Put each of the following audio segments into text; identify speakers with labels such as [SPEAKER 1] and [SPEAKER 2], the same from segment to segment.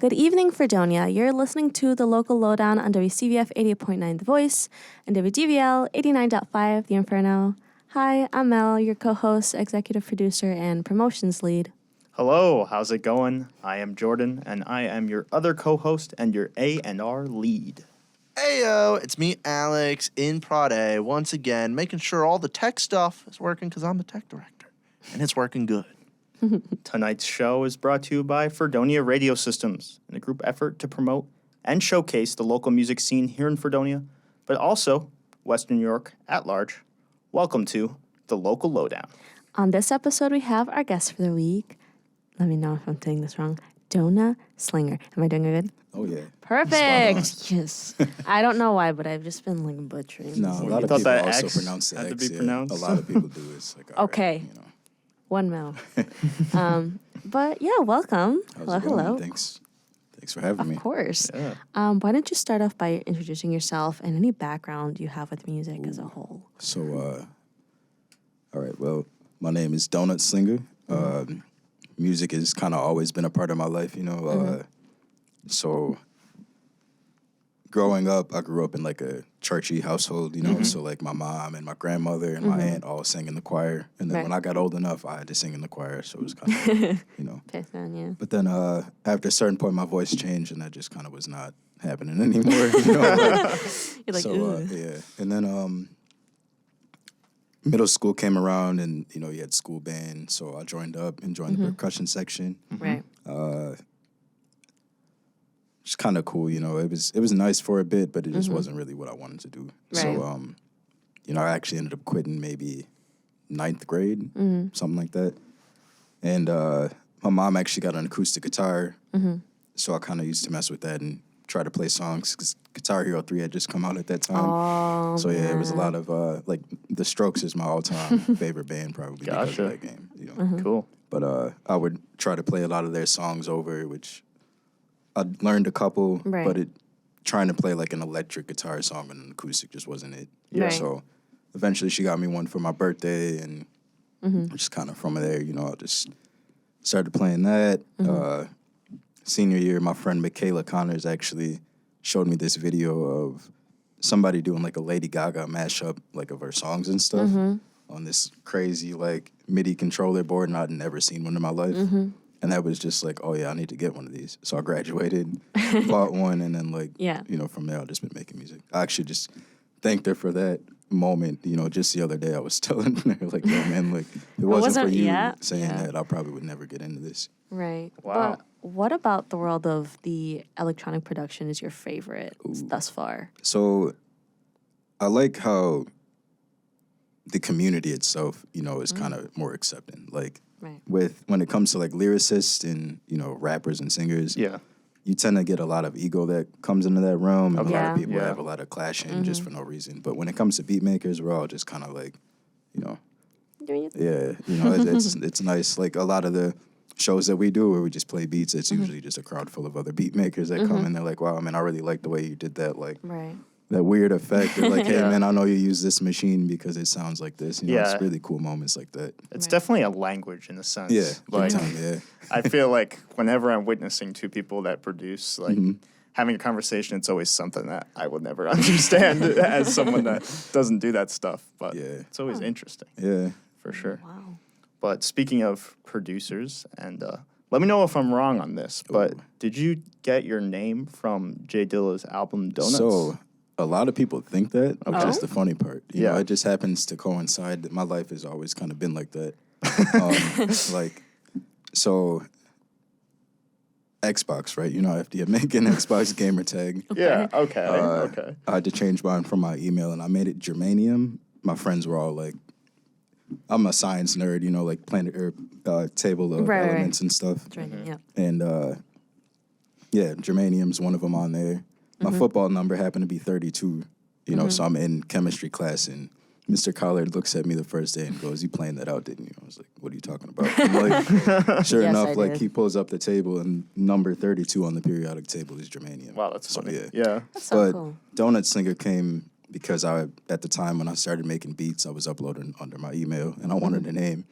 [SPEAKER 1] Good evening, Fredonia. You're listening to the local lowdown on WCVF 88.9 The Voice and WDVL 89.5 The Inferno. Hi, I'm Mel, your co-host, executive producer, and promotions lead.
[SPEAKER 2] Hello, how's it going? I am Jordan, and I am your other co-host and your A&R lead.
[SPEAKER 3] Heyo, it's me, Alex, in Prod A, once again, making sure all the tech stuff is working because I'm the tech director, and it's working good.
[SPEAKER 2] Tonight's show is brought to you by Fredonia Radio Systems, in a group effort to promote and showcase the local music scene here in Fredonia, but also Western New York at large. Welcome to the Local Lowdown.
[SPEAKER 1] On this episode, we have our guest for the week. Let me know if I'm saying this wrong. DonutxSlinger. Am I doing it good?
[SPEAKER 4] Oh, yeah.
[SPEAKER 1] Perfect. Yes. I don't know why, but I've just been like butchering.
[SPEAKER 4] No, a lot of people also pronounce the X. A lot of people do. It's like,
[SPEAKER 1] okay.
[SPEAKER 4] Right,
[SPEAKER 1] One mil. But yeah, welcome. Hello.
[SPEAKER 4] Thanks for having me.
[SPEAKER 1] Of course.
[SPEAKER 2] Yeah.
[SPEAKER 1] Why don't you start off by introducing yourself and any background you have with music as a whole?
[SPEAKER 4] So, all right. Well, my name is DonutxSlinger. Music has kind of always been a part of my life, So, growing up, I grew up in like a churchy household, So like my mom and my grandmother and my aunt all sang in the choir. And then when I got old enough, I had to sing in the choir. So it was kind of,
[SPEAKER 1] Piss on you.
[SPEAKER 4] But then after a certain point, my voice changed, and that just kind of was not happening anymore.
[SPEAKER 1] You're like,
[SPEAKER 4] yeah. And then middle school came around, and you had school band, so I joined up and joined the percussion section.
[SPEAKER 1] Right.
[SPEAKER 4] It's kind of cool, It was nice for a bit, but it just wasn't really what I wanted to do.
[SPEAKER 1] Right.
[SPEAKER 4] So, I actually ended up quitting maybe 9th grade, something like that. And my mom actually got an acoustic guitar, so I kind of used to mess with that and try to play songs, because Guitar Hero 3 had just come out at that time.
[SPEAKER 1] Oh,
[SPEAKER 4] so yeah, it was a lot of, like, The Strokes is my all-time favorite band, probably, because of that game.
[SPEAKER 2] Cool.
[SPEAKER 4] But I would try to play a lot of their songs over, which I learned a couple, but trying to play like an electric guitar song on an acoustic just wasn't it.
[SPEAKER 1] Yeah. Right.
[SPEAKER 4] So eventually she got me one for my birthday, and just kind of from there, I just started playing that. Senior year, my friend Michaela Connors actually showed me this video of somebody doing like a Lady Gaga mashup, like of her songs and stuff on this crazy like MIDI controller board, and I'd never seen one in my life. And that was just like, oh, yeah, I need to get one of these. So I graduated, bought one, and then, from there, I've just been making music. I actually just thanked her for that moment. Just the other day, I was telling her, like, yo, man, like, if it wasn't for you saying that, I probably would never get into this.
[SPEAKER 1] Right.
[SPEAKER 2] Wow.
[SPEAKER 1] But what about the world of the electronic production is your favorite thus far?
[SPEAKER 4] So I like how the community itself, is kind of more accepting. Like, when it comes to like lyricists and rappers and singers, you tend to get a lot of ego that comes into that realm, and a lot of people have a lot of clashing just for no reason. But when it comes to beat makers, we're all just kind of like, it's nice. Like a lot of the shows that we do where we just play beats, it's usually just a crowd full of other beat makers that come and they're like, wow, man, I really like the way you did that. Like, that weird effect. They're like, hey, man, I know you use this machine because it sounds like this. It's really cool moments like that.
[SPEAKER 2] It's definitely a language in a sense.
[SPEAKER 4] Yeah,
[SPEAKER 2] like,
[SPEAKER 4] time,
[SPEAKER 2] I feel like whenever I'm witnessing two people that produce, like, having a conversation, it's always something that I would never understand as someone that doesn't do that stuff. But it's always interesting.
[SPEAKER 4] Yeah.
[SPEAKER 2] For sure.
[SPEAKER 1] Wow.
[SPEAKER 2] But speaking of producers, and let me know if I'm wrong on this, but did you get your name from Jay Dilla's album Donuts?
[SPEAKER 4] So a lot of people think that, which is the funny part. You know,
[SPEAKER 2] Yeah.
[SPEAKER 4] it just happens to coincide that my life has always kind of been like that. So Xbox, right? You know, I have to make an Xbox gamer tag.
[SPEAKER 2] Yeah, okay.
[SPEAKER 4] I had to change mine from my email, and I made it germanium. My friends were all like, I'm a science nerd, you know, like planet or table of elements and stuff. And germanium's one of them on there. My football number happened to be 32, you know, so I'm in chemistry class, and Mr. Collard looks at me the first day and goes, "You planned that out, didn't you?" I was like, "What are you talking about?" I'm like, sure
[SPEAKER 1] Yes,
[SPEAKER 4] enough,
[SPEAKER 1] I
[SPEAKER 4] like
[SPEAKER 1] did.
[SPEAKER 4] he pulls up the table, and number 32 on the periodic table is germanium.
[SPEAKER 2] Wow, that's
[SPEAKER 4] So,
[SPEAKER 2] funny.
[SPEAKER 4] yeah.
[SPEAKER 2] Yeah.
[SPEAKER 1] That's so
[SPEAKER 4] But
[SPEAKER 1] cool.
[SPEAKER 4] DonutxSlinger came because at the time when I started making beats, I was uploading under my email, and I wanted a name.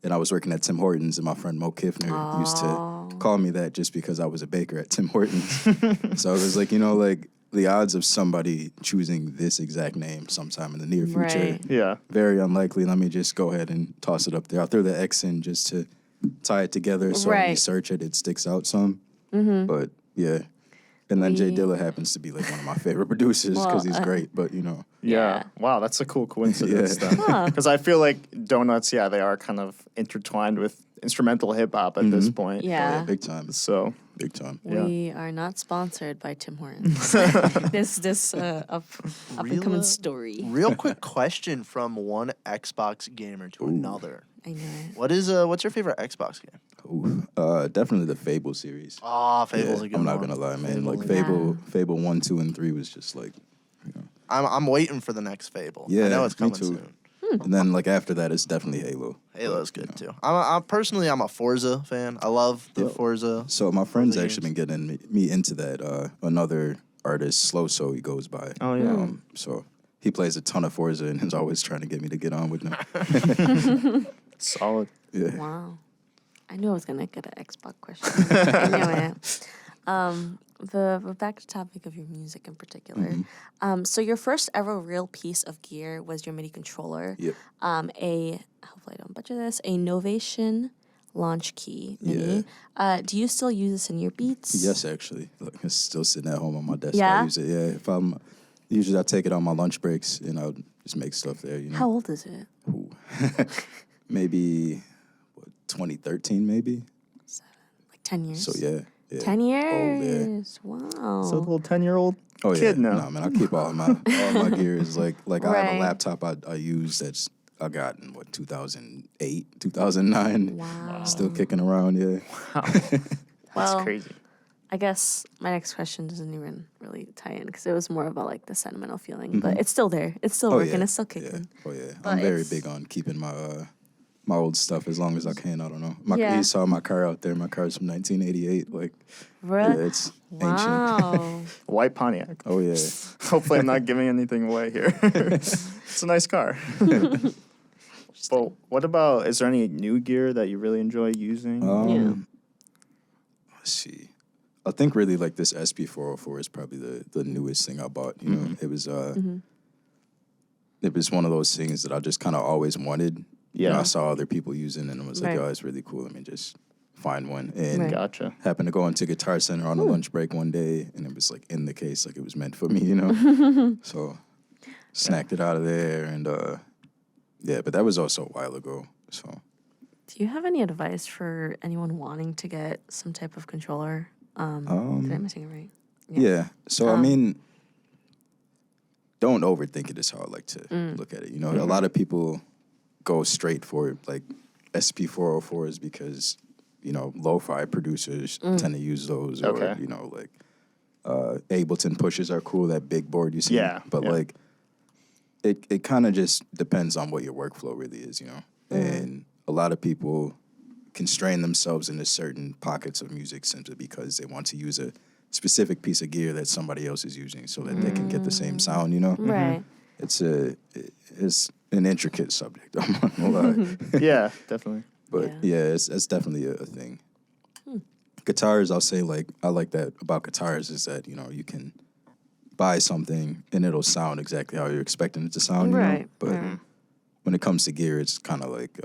[SPEAKER 4] And I was working at Tim Hortons, and my friend Mo Kiffner used to called me that just because I was a baker at Tim Hortons. So it was like, like the odds of somebody choosing this exact name sometime in the near future,
[SPEAKER 1] Right.
[SPEAKER 2] Yeah.
[SPEAKER 4] very unlikely. Let me just go ahead and toss it up there. I'll throw the X in just to tie it together so when you
[SPEAKER 1] Right.
[SPEAKER 4] search it, it sticks out some. But yeah. And then Jay Dilla happens to be like one of my favorite producers because he's great, but
[SPEAKER 2] Yeah. Wow, that's a cool coincidence then. Because I feel like Donuts, they are kind of intertwined with instrumental hip hop at this point.
[SPEAKER 1] Yeah.
[SPEAKER 4] big time.
[SPEAKER 2] So,
[SPEAKER 4] Big time.
[SPEAKER 1] We are not sponsored by Tim Hortons. this up and coming story.
[SPEAKER 3] Real quick question from one Xbox gamer to another.
[SPEAKER 1] I know it.
[SPEAKER 3] What's your favorite Xbox game?
[SPEAKER 4] Ooh, definitely the Fable series.
[SPEAKER 3] Oh, Fable's
[SPEAKER 4] Yeah,
[SPEAKER 3] a good
[SPEAKER 4] I'm
[SPEAKER 3] one.
[SPEAKER 4] not gonna lie, man. Like
[SPEAKER 1] Yeah.
[SPEAKER 4] Fable 1, 2, and 3 was just like,
[SPEAKER 3] I'm waiting for the next Fable.
[SPEAKER 4] Yeah,
[SPEAKER 3] I know it's
[SPEAKER 4] me
[SPEAKER 3] coming
[SPEAKER 4] too.
[SPEAKER 3] soon.
[SPEAKER 4] And then like after that, it's definitely Halo.
[SPEAKER 3] Halo's good too. I'm personally a Forza fan. I love the
[SPEAKER 4] Yep.
[SPEAKER 3] Forza.
[SPEAKER 4] So my friend's
[SPEAKER 3] Forza
[SPEAKER 4] actually been getting me into that. Another artist, Slow So he goes by.
[SPEAKER 2] Oh, yeah.
[SPEAKER 4] So he plays a ton of Forza and is always trying to get me to get on with him.
[SPEAKER 2] solid.
[SPEAKER 4] Yeah.
[SPEAKER 1] Wow. I knew I was gonna get an Xbox question. Anyway, the back to topic of your music in particular. So your first ever real piece of gear was your MIDI controller.
[SPEAKER 4] Yep.
[SPEAKER 1] Hopefully I don't butcher this. A Novation launch key MIDI. Do you still use this in your beats?
[SPEAKER 4] Yes, actually. Like, it's still sitting at home on my desk.
[SPEAKER 1] Yeah?
[SPEAKER 4] I use it. Yeah. If I'm usually I take it on my lunch breaks and I'll just make stuff there.
[SPEAKER 1] How old is it?
[SPEAKER 4] Ooh. Maybe 2013, maybe.
[SPEAKER 1] Like 10 years?
[SPEAKER 4] So yeah.
[SPEAKER 1] 10 years.
[SPEAKER 4] Oh, yeah.
[SPEAKER 1] Wow.
[SPEAKER 2] So the little 10-year-old
[SPEAKER 4] Oh yeah,
[SPEAKER 2] kid now.
[SPEAKER 4] no man, I keep all my gears. Like I have
[SPEAKER 1] Right.
[SPEAKER 4] a laptop I use that's I got in 2008, 2009.
[SPEAKER 1] Wow.
[SPEAKER 4] Still kicking around. Yeah.
[SPEAKER 2] That's
[SPEAKER 1] Well,
[SPEAKER 2] crazy.
[SPEAKER 1] I guess my next question doesn't even really tie in because it was more about like the sentimental feeling, but it's still there. It's still working.
[SPEAKER 4] yeah.
[SPEAKER 1] It's still
[SPEAKER 4] Yeah.
[SPEAKER 1] kicking.
[SPEAKER 4] Oh yeah.
[SPEAKER 1] But
[SPEAKER 4] I'm very
[SPEAKER 1] it's-
[SPEAKER 4] big on keeping my old stuff as long as I can. I don't know.
[SPEAKER 1] Yeah.
[SPEAKER 4] You saw my car out there. My car's from 1988. Like
[SPEAKER 1] Really?
[SPEAKER 4] yeah, it's ancient.
[SPEAKER 1] Wow.
[SPEAKER 2] White Pontiac.
[SPEAKER 4] Oh yeah.
[SPEAKER 2] Hopefully I'm not giving anything away here. It's a nice car. But what about, is there any new gear that you really enjoy using?
[SPEAKER 4] Let's see. I think really like this SP404 is probably the newest thing I bought. You know, it was it was one of those things that I just kind of always wanted. You know,
[SPEAKER 2] Yeah.
[SPEAKER 4] I saw other people using it and I was like,
[SPEAKER 1] Right.
[SPEAKER 4] oh, it's really cool. Let me just find one. And
[SPEAKER 1] Right.
[SPEAKER 2] Gotcha.
[SPEAKER 4] happened to go into Guitar Center on a lunch break one day and it was like in the case, like it was meant for me, you know? So snacked it out of there and yeah, but that was also a while ago. So
[SPEAKER 1] Do you have any advice for anyone wanting to get some type of controller? Did I missing it right?
[SPEAKER 4] yeah. So I mean, don't overthink it is how I like to look at it. You know, a lot of people go straight for like SP404s because, you know, lo-fi producers tend to use those. Or,
[SPEAKER 2] Okay.
[SPEAKER 4] you know, like Ableton pushes are cool, that big board you see.
[SPEAKER 2] Yeah,
[SPEAKER 4] But
[SPEAKER 2] yeah.
[SPEAKER 4] like, it kind of just depends on what your workflow really is, you know? And a lot of people constrain themselves into certain pockets of music simply because they want to use a specific piece of gear that somebody else is using so that they can get the same sound, you know?
[SPEAKER 1] Right.
[SPEAKER 4] It's an intricate subject, I'm not gonna lie.
[SPEAKER 2] Yeah, definitely.
[SPEAKER 4] But yeah, it's definitely a thing. Guitars, I'll say like I like that about guitars is that, you know, you can buy something and it'll sound exactly how you're expecting it to sound, you know?
[SPEAKER 1] Right,
[SPEAKER 4] But
[SPEAKER 1] right.
[SPEAKER 4] when it comes to gear, it's kind of like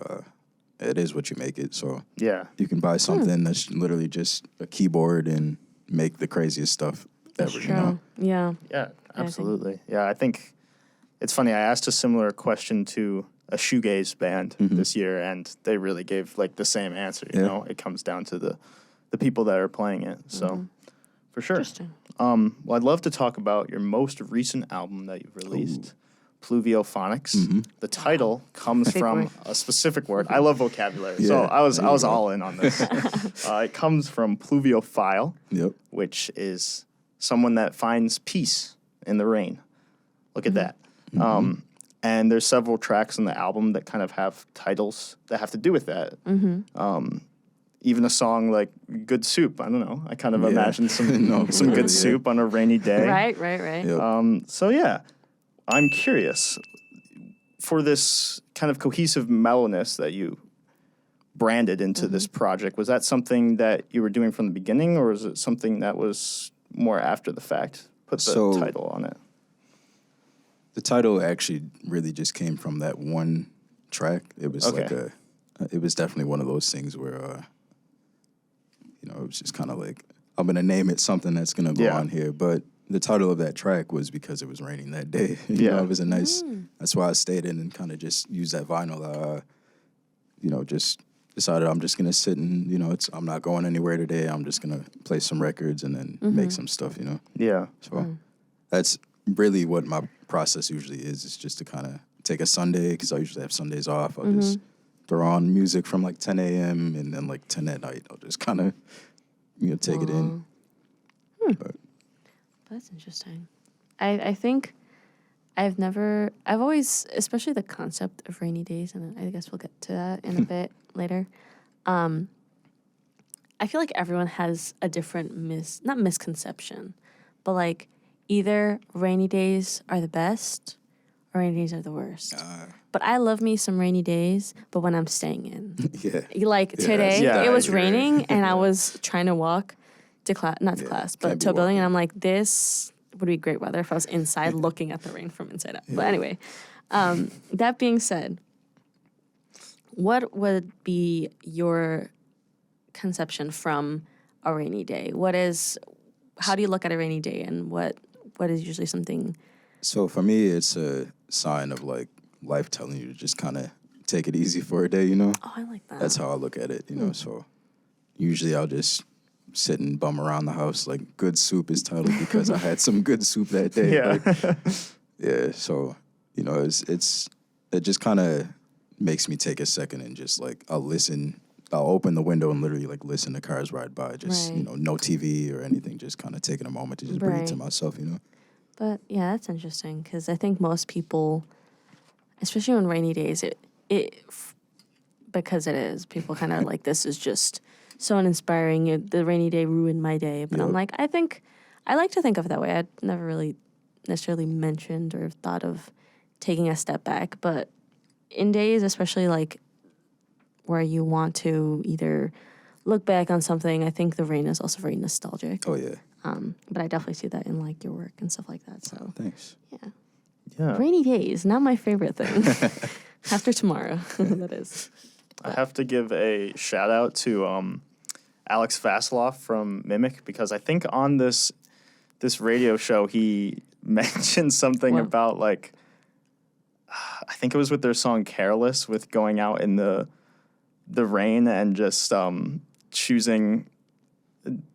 [SPEAKER 4] it is what you make it. So
[SPEAKER 2] Yeah.
[SPEAKER 4] you can buy something that's literally just a keyboard and make the craziest stuff ever, you know?
[SPEAKER 1] Yeah.
[SPEAKER 2] Yeah, absolutely. Yeah, I think it's funny. I asked a similar question to a shoegaze band this year, and they really gave like the same answer. You
[SPEAKER 4] Yeah.
[SPEAKER 2] know, it comes down to the people that are playing it. So, for sure.
[SPEAKER 1] Interesting.
[SPEAKER 2] Well, I'd love to talk about your most recent album that you've released, Pluviophonics. The title comes
[SPEAKER 1] Big
[SPEAKER 2] from
[SPEAKER 1] word.
[SPEAKER 2] a specific word. I love vocabulary, so
[SPEAKER 4] Yeah,
[SPEAKER 2] I was
[SPEAKER 4] there you go.
[SPEAKER 2] all in on this. It comes from pluviophile,
[SPEAKER 4] Yep.
[SPEAKER 2] which is someone that finds peace in the rain. Look at that. And there's several tracks on the album that kind of have titles that have to do with that. Even a song like Good Soup. I don't know. I kind of
[SPEAKER 4] Yeah.
[SPEAKER 2] imagine some
[SPEAKER 4] No,
[SPEAKER 2] some
[SPEAKER 4] really,
[SPEAKER 2] good
[SPEAKER 4] yeah.
[SPEAKER 2] soup on a rainy day.
[SPEAKER 1] Right.
[SPEAKER 4] Yep.
[SPEAKER 2] So yeah, I'm curious for this kind of cohesive mellowness that you branded into this project. Was that something that you were doing from the beginning, or is it something that was more after the fact? Put the title on it.
[SPEAKER 4] The title actually really just came from that one track. It was it was definitely one of those things where, it was just kind of like, I'm going to name it something that's going to go on here. But the title of that track was because it was raining that day. You know, it was a nice, that's why I stayed in and kind of just used that vinyl. Just decided I'm just going to sit and, I'm not going anywhere today. I'm just going to play some records and then make some stuff,
[SPEAKER 2] Yeah.
[SPEAKER 4] So that's really what my process usually is. It's just to kind of take a Sunday, because I usually have Sundays off. I'll just throw on music from like 10 a.m. and then like 10 at night. I'll just kind of, take it in. But
[SPEAKER 1] that's interesting. I think I've always, especially the concept of rainy days, and I guess we'll get to that in a bit later. I feel like everyone has a different not misconception, but like either rainy days are the best or rainy days are the worst. But I love me some rainy days, but when I'm staying in. Like today, it was raining and I was trying to walk to class, not to class, but to a building, and I'm like, this would be great weather if I was inside looking at the rain from inside out. But anyway, that being said, what would be your conception from a rainy day? How do you look at a rainy day, and what is usually something?
[SPEAKER 4] So for me, it's a sign of like life telling you to just kind of take it easy for a day, Oh,
[SPEAKER 1] I like that.
[SPEAKER 4] That's how I look at it, So usually I'll just sit and bum around the house. Like, good soup is titled because I had some good soup that day. So, it just kind of makes me take a second and just like, I'll open the window and literally like listen to cars ride by. Just, no TV or anything, just kind of taking a moment to just breathe to myself,
[SPEAKER 1] But yeah, that's interesting, because I think most people, especially on rainy days, because it is, people kind of like, this is just so uninspiring. The rainy day ruined my day. But I'm like, I like to think of it that way. I'd never really necessarily mentioned or thought of taking a step back. But in days, especially like where you want to either look back on something, I think the rain is also very nostalgic.
[SPEAKER 4] Oh, yeah.
[SPEAKER 1] But I definitely see that in like your work and stuff like that. So
[SPEAKER 4] thanks.
[SPEAKER 1] Yeah. Rainy days, not my favorite thing. After tomorrow, that is.
[SPEAKER 2] I have to give a shout out to Alex Fasloff from Mimic, because I think on this radio show he mentioned something about like, I think it was with their song "Careless," with going out in the rain and just choosing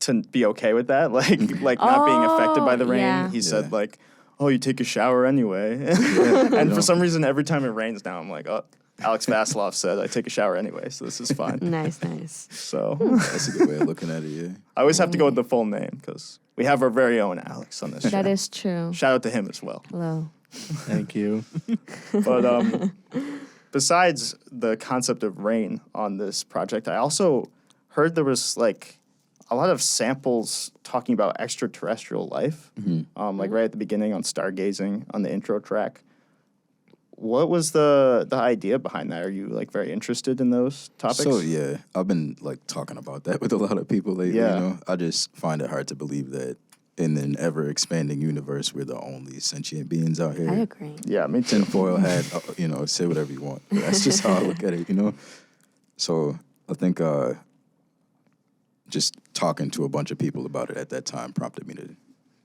[SPEAKER 2] to be okay with that, like not being affected by the rain.
[SPEAKER 1] Yeah.
[SPEAKER 2] He said like, "Oh, you take a shower anyway," and for some reason, every time it rains now, I'm like, "Oh, Alex Vasloff said I take a shower anyway, so this is fine."
[SPEAKER 1] Nice.
[SPEAKER 2] So
[SPEAKER 4] that's a good way of looking at it. Yeah.
[SPEAKER 2] I always have to go with the full name because we have our very own Alex on this show.
[SPEAKER 1] That is true.
[SPEAKER 2] Shout out to him as well.
[SPEAKER 1] Hello.
[SPEAKER 3] Thank you.
[SPEAKER 2] But besides the concept of rain on this project, I also heard there was like a lot of samples talking about extraterrestrial life, like right at the beginning on stargazing on the intro track. What was the idea behind that? Are you like very interested in those topics?
[SPEAKER 4] So yeah, I've been like talking about that with a lot of people lately. I just find it hard to believe that in an ever expanding universe, we're the only sentient beings out here.
[SPEAKER 1] I agree.
[SPEAKER 2] Yeah, me too.
[SPEAKER 4] Tinfoil hat, say whatever you want. But that's just how I look at it, So I think just talking to a bunch of people about it at that time prompted me to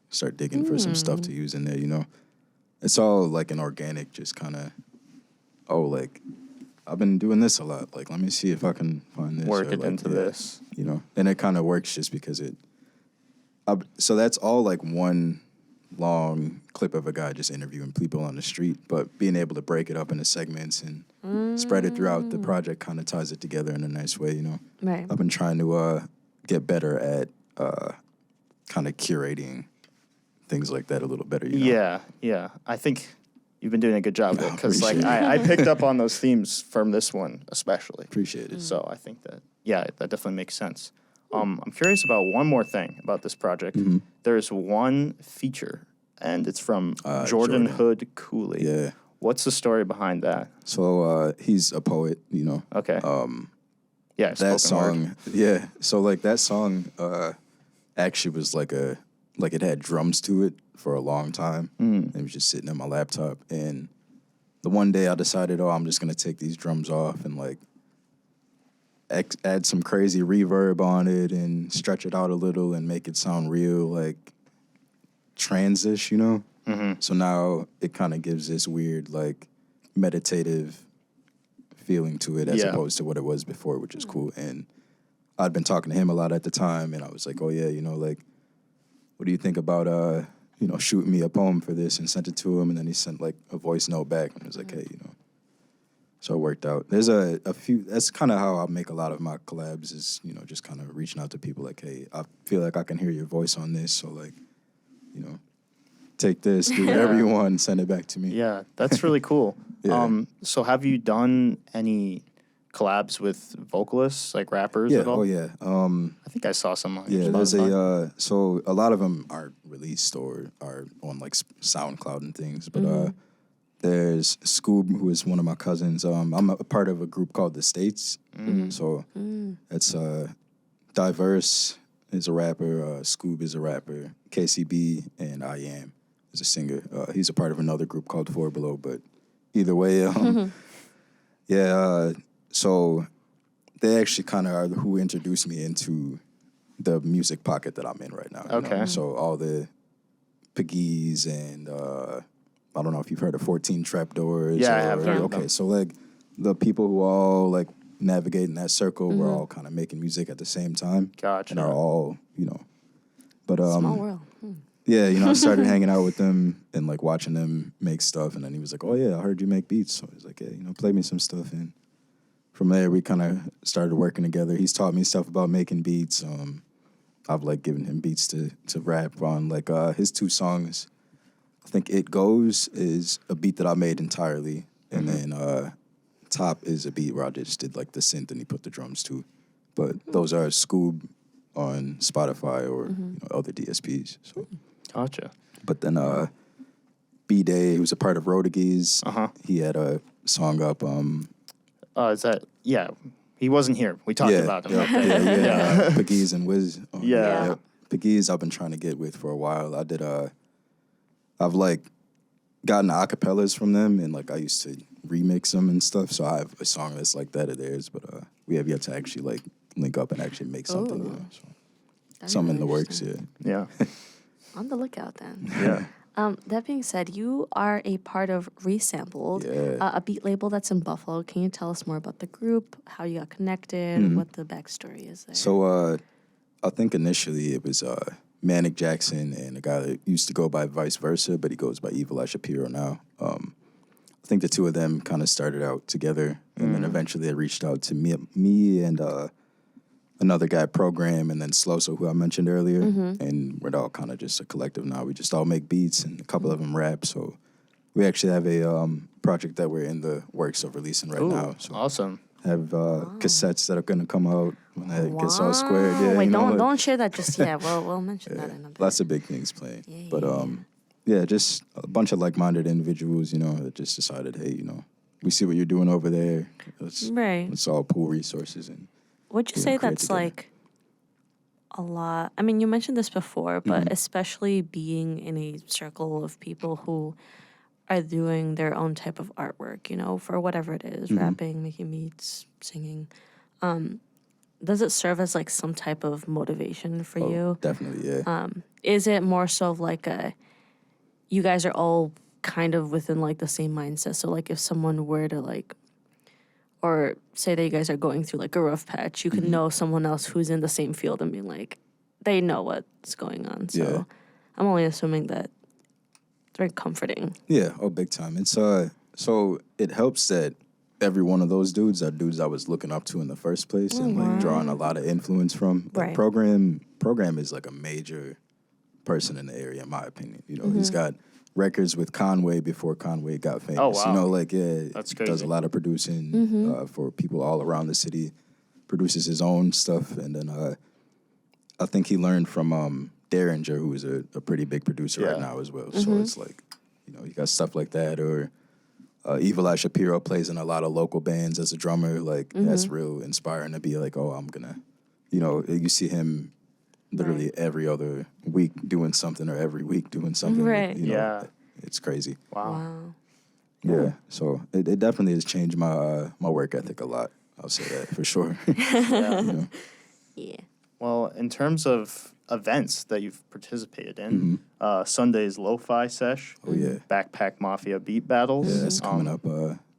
[SPEAKER 4] start digging for some stuff to use in there, It's all like an organic, just kind of, like, I've been doing this a lot. Like, let me see if I can find this.
[SPEAKER 2] Work it
[SPEAKER 4] like,
[SPEAKER 2] into this.
[SPEAKER 4] And it kind of works just because so that's all like one long clip of a guy just interviewing people on the street, but being able to break it up into segments and spread it throughout the project kind of ties it together in a nice way,
[SPEAKER 1] Right.
[SPEAKER 4] I've been trying to get better at kind of curating things like that a little better,
[SPEAKER 2] Yeah. I think you've been doing a good job of it, because like
[SPEAKER 4] appreciate
[SPEAKER 2] I picked up on those themes from this one especially.
[SPEAKER 4] Appreciate it.
[SPEAKER 2] So I think that that definitely makes sense. I'm curious about one more thing about this project. There's one feature, and it's from Jordan Hood Cooley.
[SPEAKER 4] Yeah.
[SPEAKER 2] What's the story behind that?
[SPEAKER 4] So he's a poet,
[SPEAKER 2] Okay. Yeah,
[SPEAKER 4] that
[SPEAKER 2] spoken
[SPEAKER 4] song, yeah. So like that song actually was like it had drums to it for a long time. It was just sitting on my laptop, and the one day I decided, I'm just gonna take these drums off and like add some crazy reverb on it and stretch it out a little and make it sound real, like transish, you know?
[SPEAKER 2] Mm-hmm.
[SPEAKER 4] So now it kind of gives this weird, like, meditative feeling to it as opposed to what it was before, which is cool. And I'd been talking to him a lot at the time, and I was like, oh, yeah, you know, like, what do you think about, you know, shooting me a poem for this, and sent it to him, and then he sent, like, a voice note back, and I was like, hey, you know. So it worked out. There's a few, that's kind of how I make a lot of my collabs is, you know, just kind of reaching out to people like, hey, I feel like I can hear your voice on this, so, like, you know, take this, do whatever you want, and send it back to me.
[SPEAKER 2] Yeah, that's really cool.
[SPEAKER 4] Yeah.
[SPEAKER 2] So have you done any collabs with vocalists, like rappers at all?
[SPEAKER 4] Oh, yeah.
[SPEAKER 2] I think I saw some on your
[SPEAKER 4] There's
[SPEAKER 2] Spotify.
[SPEAKER 4] so a lot of them aren't released or are on, like, SoundCloud and things, but there's Scoob, who is one of my cousins. I'm a part of a group called The States, so it's Diverse is a rapper, Scoob is a rapper, KCB, and I Am is a singer. He's a part of another group called Four Below, but either way, so they actually kind of are who introduced me into the music pocket that I'm in right now.
[SPEAKER 2] Okay.
[SPEAKER 4] You know? So all the Piggies and I don't know if you've heard of 14 Trapdoors.
[SPEAKER 2] Yeah, I have heard of
[SPEAKER 4] Okay,
[SPEAKER 2] them.
[SPEAKER 4] so like the people who all like navigate in that circle, we're all kind of making music at the same time.
[SPEAKER 2] Gotcha.
[SPEAKER 4] And are all, you know, but
[SPEAKER 1] Small world.
[SPEAKER 4] yeah, you know, I started hanging out with them and like watching them make stuff, and then he was like, "Oh yeah, I heard you make beats." So I was like, "Yeah, you know, play me some stuff." And from there, we kind of started working together. He's taught me stuff about making beats. I've like given him beats to rap on. Like his two songs, I think "It Goes" is a beat that I made entirely, and then "Top" is a beat where I just did like the synth and he put the drums to. But those are Scoob on Spotify or you know, other DSPs. So.
[SPEAKER 2] Gotcha.
[SPEAKER 4] But then B-Day, who's a part of Rodagees, he had a song up.
[SPEAKER 2] Is that, yeah, he wasn't here. We talked about him.
[SPEAKER 4] Yeah. Piggies and Wiz.
[SPEAKER 2] Yeah.
[SPEAKER 4] Piggies I've been trying to get with for a while. I've like gotten acapellas from them, and like I used to remix them and stuff, so I have a song that's like that of theirs, but we have yet to actually like link up and actually make something, you know, so. Something in the works,
[SPEAKER 2] Yeah.
[SPEAKER 1] On the lookout then.
[SPEAKER 2] Yeah.
[SPEAKER 1] That being said, you are a part of Resampled, a beat label that's in Buffalo. Can you tell us more about the group, how you got connected, what the backstory is there?
[SPEAKER 4] So I think initially it was Manic Jackson and a guy that used to go by Vice Versa, but he goes by Evil Eye Shapiro now. I think the two of them kind of started out together, and then eventually they reached out to me and another guy, Program, and then Sloso, who I mentioned earlier, and we're all kind of just a collective now. We just all make beats, and a couple of them rap, so we actually have a project that we're in the works of releasing right now. So
[SPEAKER 2] Awesome.
[SPEAKER 4] have cassettes that are going to come out when it gets all squared. Yeah,
[SPEAKER 1] Wait,
[SPEAKER 4] you know,
[SPEAKER 1] don't share that just yet. We'll mention that in a bit.
[SPEAKER 4] lots of big things playing. But yeah, just a bunch of like-minded individuals, you know, that just decided, hey, you know, we see what you're doing over there. Let's all pool resources. And
[SPEAKER 1] would you say that's
[SPEAKER 4] together.
[SPEAKER 1] like a lot? I mean, you mentioned this before, but especially being in a circle of people who are doing their own type of artwork, you know, for whatever it is, rapping, making beats, singing. Does it serve as like some type of motivation for you?
[SPEAKER 4] Definitely, yeah.
[SPEAKER 1] Is it more so of like you guys are all kind of within like the same mindset? So like if someone were to like, or say that you guys are going through like a rough patch, you can know someone else who's in the same field and be like, they know what's going on. So I'm only assuming that it's very comforting.
[SPEAKER 4] Yeah, big time. It's so it helps that every one of those dudes are dudes I was looking up to in the first place and like drawing a lot of influence from. Like,
[SPEAKER 1] Right.
[SPEAKER 4] Program is like a major person in the area, in my opinion. You know, he's got records with Conway before Conway got famous.
[SPEAKER 2] Oh, wow.
[SPEAKER 4] You know, like
[SPEAKER 2] That's
[SPEAKER 4] does
[SPEAKER 2] crazy.
[SPEAKER 4] a lot of producing for people all around the city. Produces his own stuff, and then I think he learned from Derringer, who is a pretty big producer right now as well. So it's like, you know, you got stuff like that, or Evil Eye Shapiro plays in a lot of local bands as a drummer. Like, that's real inspiring to be like, oh, I'm gonna, you see him literally every other week doing something or every week doing something.
[SPEAKER 1] Right.
[SPEAKER 4] It's crazy.
[SPEAKER 2] Wow.
[SPEAKER 4] Yeah. So it definitely has changed my my work ethic a lot. I'll say that for sure.
[SPEAKER 1] Yeah.
[SPEAKER 2] Well, in terms of events that you've participated in, Sunday's Lo-Fi Sesh.
[SPEAKER 4] Oh, yeah.
[SPEAKER 2] Backpack Mafia beat battles.
[SPEAKER 4] Yeah, that's coming up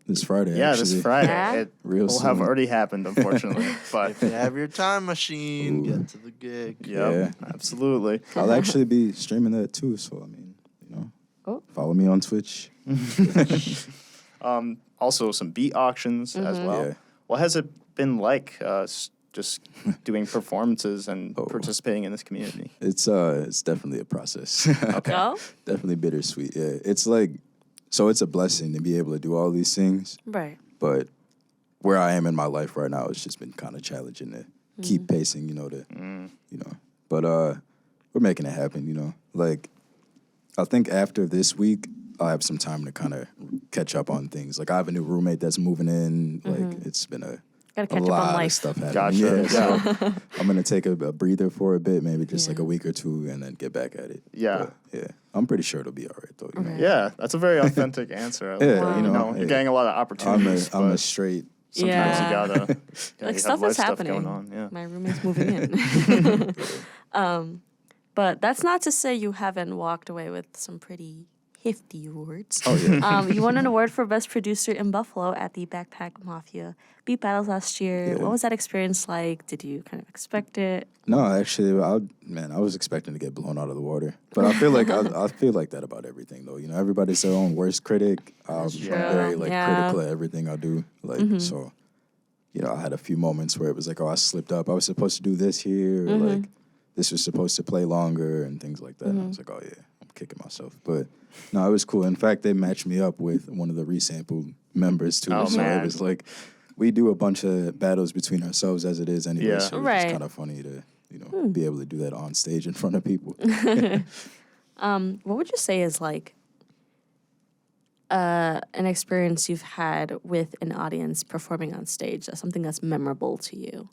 [SPEAKER 4] this Friday.
[SPEAKER 2] Yeah,
[SPEAKER 4] actually.
[SPEAKER 2] this Friday.
[SPEAKER 1] Yeah.
[SPEAKER 2] It
[SPEAKER 4] Real
[SPEAKER 2] will have
[SPEAKER 4] soon.
[SPEAKER 2] already happened, unfortunately. But
[SPEAKER 3] If you have your time machine,
[SPEAKER 4] Ooh.
[SPEAKER 3] get to the gig.
[SPEAKER 2] yeah, absolutely.
[SPEAKER 4] I'll actually be streaming that too. So I mean, follow me on Twitch.
[SPEAKER 2] Also, some beat auctions as well.
[SPEAKER 4] Yeah.
[SPEAKER 2] What has it been like just doing performances and participating in this community?
[SPEAKER 4] It's definitely a process.
[SPEAKER 1] Oh?
[SPEAKER 4] Definitely bittersweet. Yeah, it's like, so it's a blessing to be able to do all these things.
[SPEAKER 1] Right.
[SPEAKER 4] But where I am in my life right now, it's just been kind of challenging to keep pacing. But we're making it happen. Like, I think after this week, I'll have some time to kind of catch up on things. Like, I have a new roommate that's moving in. Like, it's been a
[SPEAKER 1] Gotta catch up
[SPEAKER 4] lot
[SPEAKER 1] on
[SPEAKER 4] of
[SPEAKER 1] life.
[SPEAKER 4] stuff happening.
[SPEAKER 2] Gotcha.
[SPEAKER 4] So I'm gonna take a breather for a bit, maybe just like a week or two, and then get back at it.
[SPEAKER 2] Yeah.
[SPEAKER 4] But, I'm pretty sure it'll be all right though.
[SPEAKER 1] Okay.
[SPEAKER 2] Yeah, that's a very authentic answer.
[SPEAKER 4] Yeah,
[SPEAKER 2] You're
[SPEAKER 4] hey,
[SPEAKER 2] getting a lot of opportunities.
[SPEAKER 4] I'm a
[SPEAKER 2] but
[SPEAKER 4] straight.
[SPEAKER 2] sometimes
[SPEAKER 1] Yeah.
[SPEAKER 2] you gotta
[SPEAKER 1] Like,
[SPEAKER 2] you have
[SPEAKER 1] stuff
[SPEAKER 2] life
[SPEAKER 1] is happening.
[SPEAKER 2] going on. Yeah.
[SPEAKER 1] My roommate's moving in. But that's not to say you haven't walked away with some pretty hefty awards.
[SPEAKER 4] Oh yeah.
[SPEAKER 1] You won an award for Best Producer in Buffalo at the Backpack Mafia Beat Battles last year.
[SPEAKER 4] Yeah.
[SPEAKER 1] What was that experience like? Did you kind of expect it?
[SPEAKER 4] No, actually, I was expecting to get blown out of the water, but I feel like I feel like that about everything though. Everybody's their own worst critic. I'm
[SPEAKER 1] true.
[SPEAKER 4] very
[SPEAKER 1] Yeah.
[SPEAKER 4] critical of everything I do. Like so, I had a few moments where it was like, oh, I slipped up. I was supposed to do this here, or like this was supposed to play longer and things like that. And I was like, oh yeah, I'm kicking myself. But no, it was cool. In fact, they matched me up with one of the resampled members too.
[SPEAKER 2] Oh,
[SPEAKER 4] so
[SPEAKER 2] man.
[SPEAKER 4] it was like, we do a bunch of battles between ourselves as it is anyway.
[SPEAKER 2] Yeah.
[SPEAKER 4] So it's
[SPEAKER 1] Right.
[SPEAKER 4] just kind of funny to, be able to do that on stage in front of people.
[SPEAKER 1] What would you say is like an experience you've had with an audience performing on stage? That's something that's memorable to you.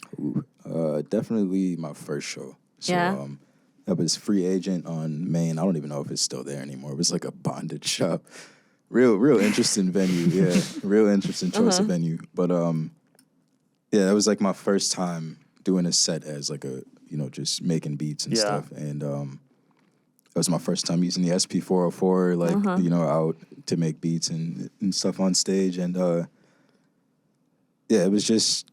[SPEAKER 4] Definitely my first show. So,
[SPEAKER 1] Yeah?
[SPEAKER 4] that was Free Agent on Main. I don't even know if it's still there anymore. It was like a bondage shop. Real interesting venue. Yeah, real interesting choice of venue. But yeah, that was like my first time doing a set as like a just making beats and stuff. And that was my first time using the SP404 like out to make beats and stuff on stage. And yeah, it was just.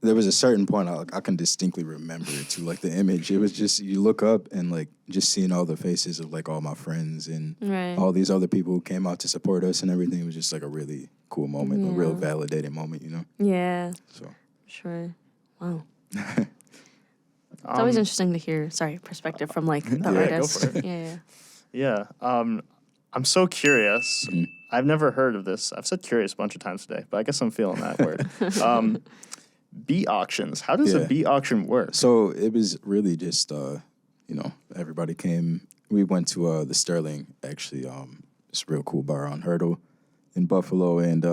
[SPEAKER 4] There was a certain point I can distinctly remember it too, like the image. It was just, you look up and like just seeing all the faces of like all my friends and
[SPEAKER 1] Right.
[SPEAKER 4] all these other people who came out to support us and everything. It was just like a really cool moment, a real validating moment,
[SPEAKER 1] Yeah,
[SPEAKER 4] So
[SPEAKER 1] sure. Wow. It's always interesting to hear, perspective from like the
[SPEAKER 2] Yeah, go
[SPEAKER 1] artist.
[SPEAKER 2] for it.
[SPEAKER 1] Yeah.
[SPEAKER 2] Yeah. I'm so curious. I've never heard of this. I've said curious a bunch of times today, but I guess I'm feeling that word. Beat auctions. How does a
[SPEAKER 4] Yeah.
[SPEAKER 2] beat auction work?
[SPEAKER 4] So it was really just, everybody came. We went to the Sterling, actually, this real cool bar on Hurdle in Buffalo. And,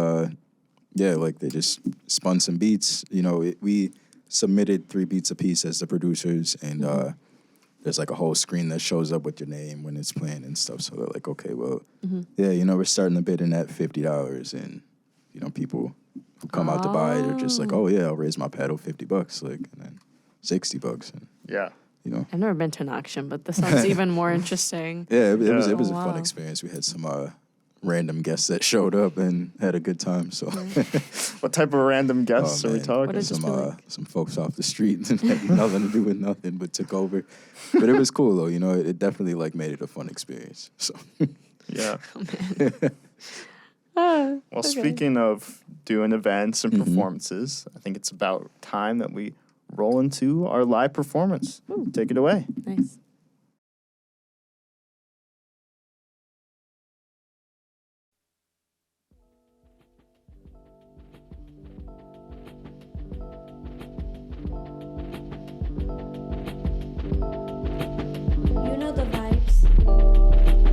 [SPEAKER 4] yeah, like they just spun some beats. We submitted 3 beats apiece as the producers. And there's like a whole screen that shows up with your name when it's playing and stuff. So they're like, okay, well, yeah, we're starting the bidding at $50. And, people who come out to buy it are just like, oh yeah, I'll raise my paddle $50, like, and then $60, and
[SPEAKER 2] Yeah.
[SPEAKER 1] I've never been to an auction, but this sounds even more interesting.
[SPEAKER 4] yeah, it was
[SPEAKER 2] Yeah.
[SPEAKER 4] a
[SPEAKER 1] Oh,
[SPEAKER 4] fun
[SPEAKER 1] wow.
[SPEAKER 4] experience. We had some random guests that showed up and had a good time. So,
[SPEAKER 2] What type of random guests are we
[SPEAKER 4] man.
[SPEAKER 2] talking?
[SPEAKER 1] What is-
[SPEAKER 4] some
[SPEAKER 1] just be like?
[SPEAKER 4] some folks off the street that had nothing to do with nothing but took over. But it was cool though. It definitely like made it a fun experience. So
[SPEAKER 2] Yeah.
[SPEAKER 1] Oh,
[SPEAKER 2] Well,
[SPEAKER 1] okay.
[SPEAKER 2] speaking of doing events and performances, I think it's about time that we roll into our live performance. Take it away.
[SPEAKER 1] Nice.
[SPEAKER 5] You know the vibes.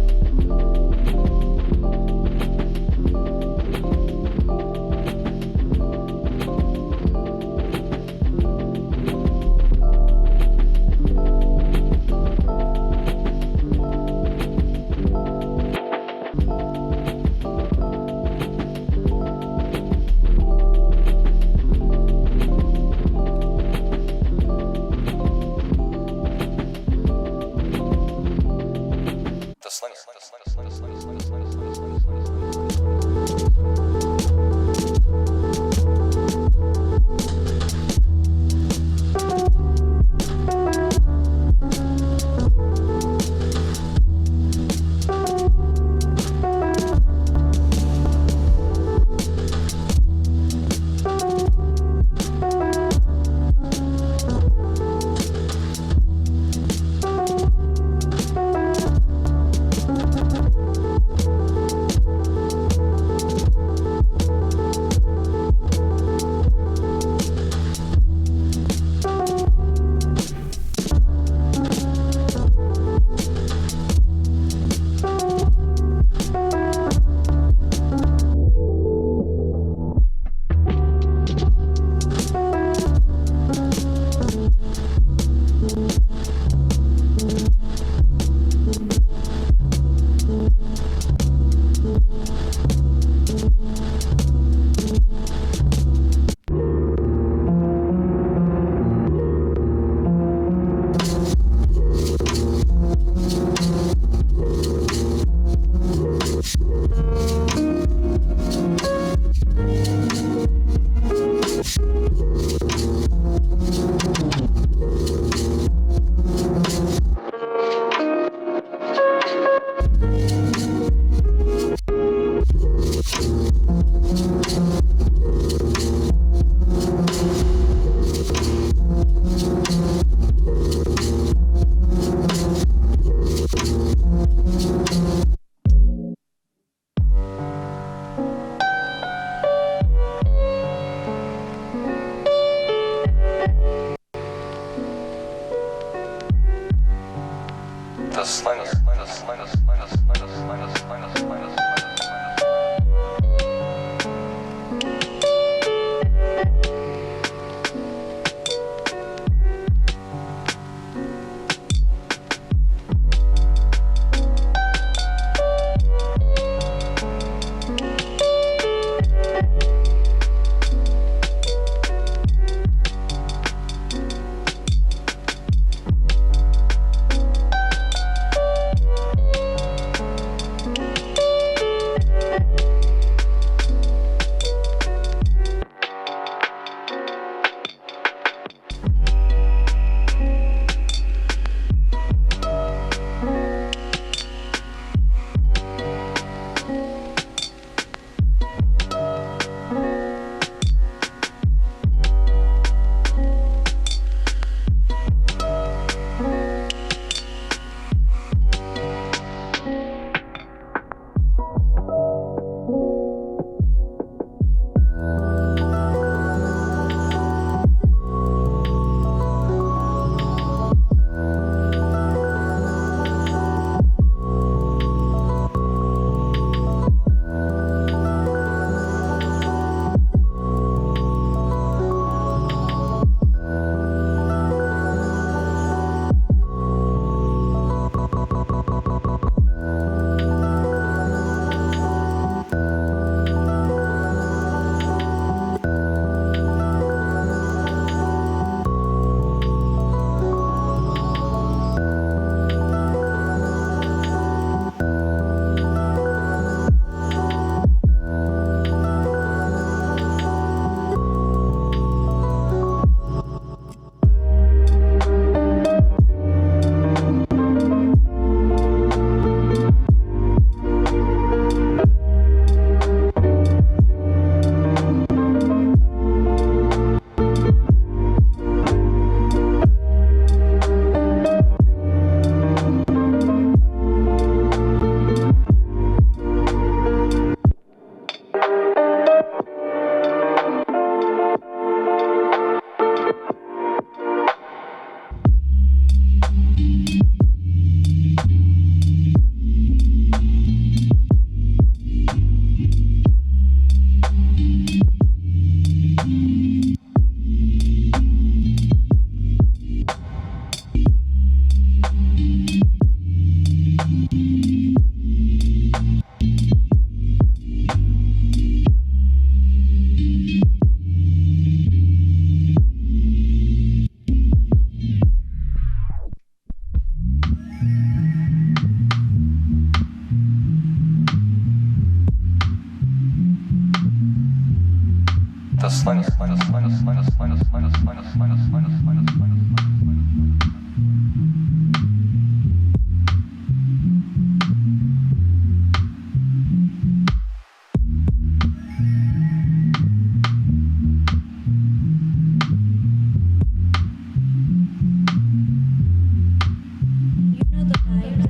[SPEAKER 5] You know the vibes.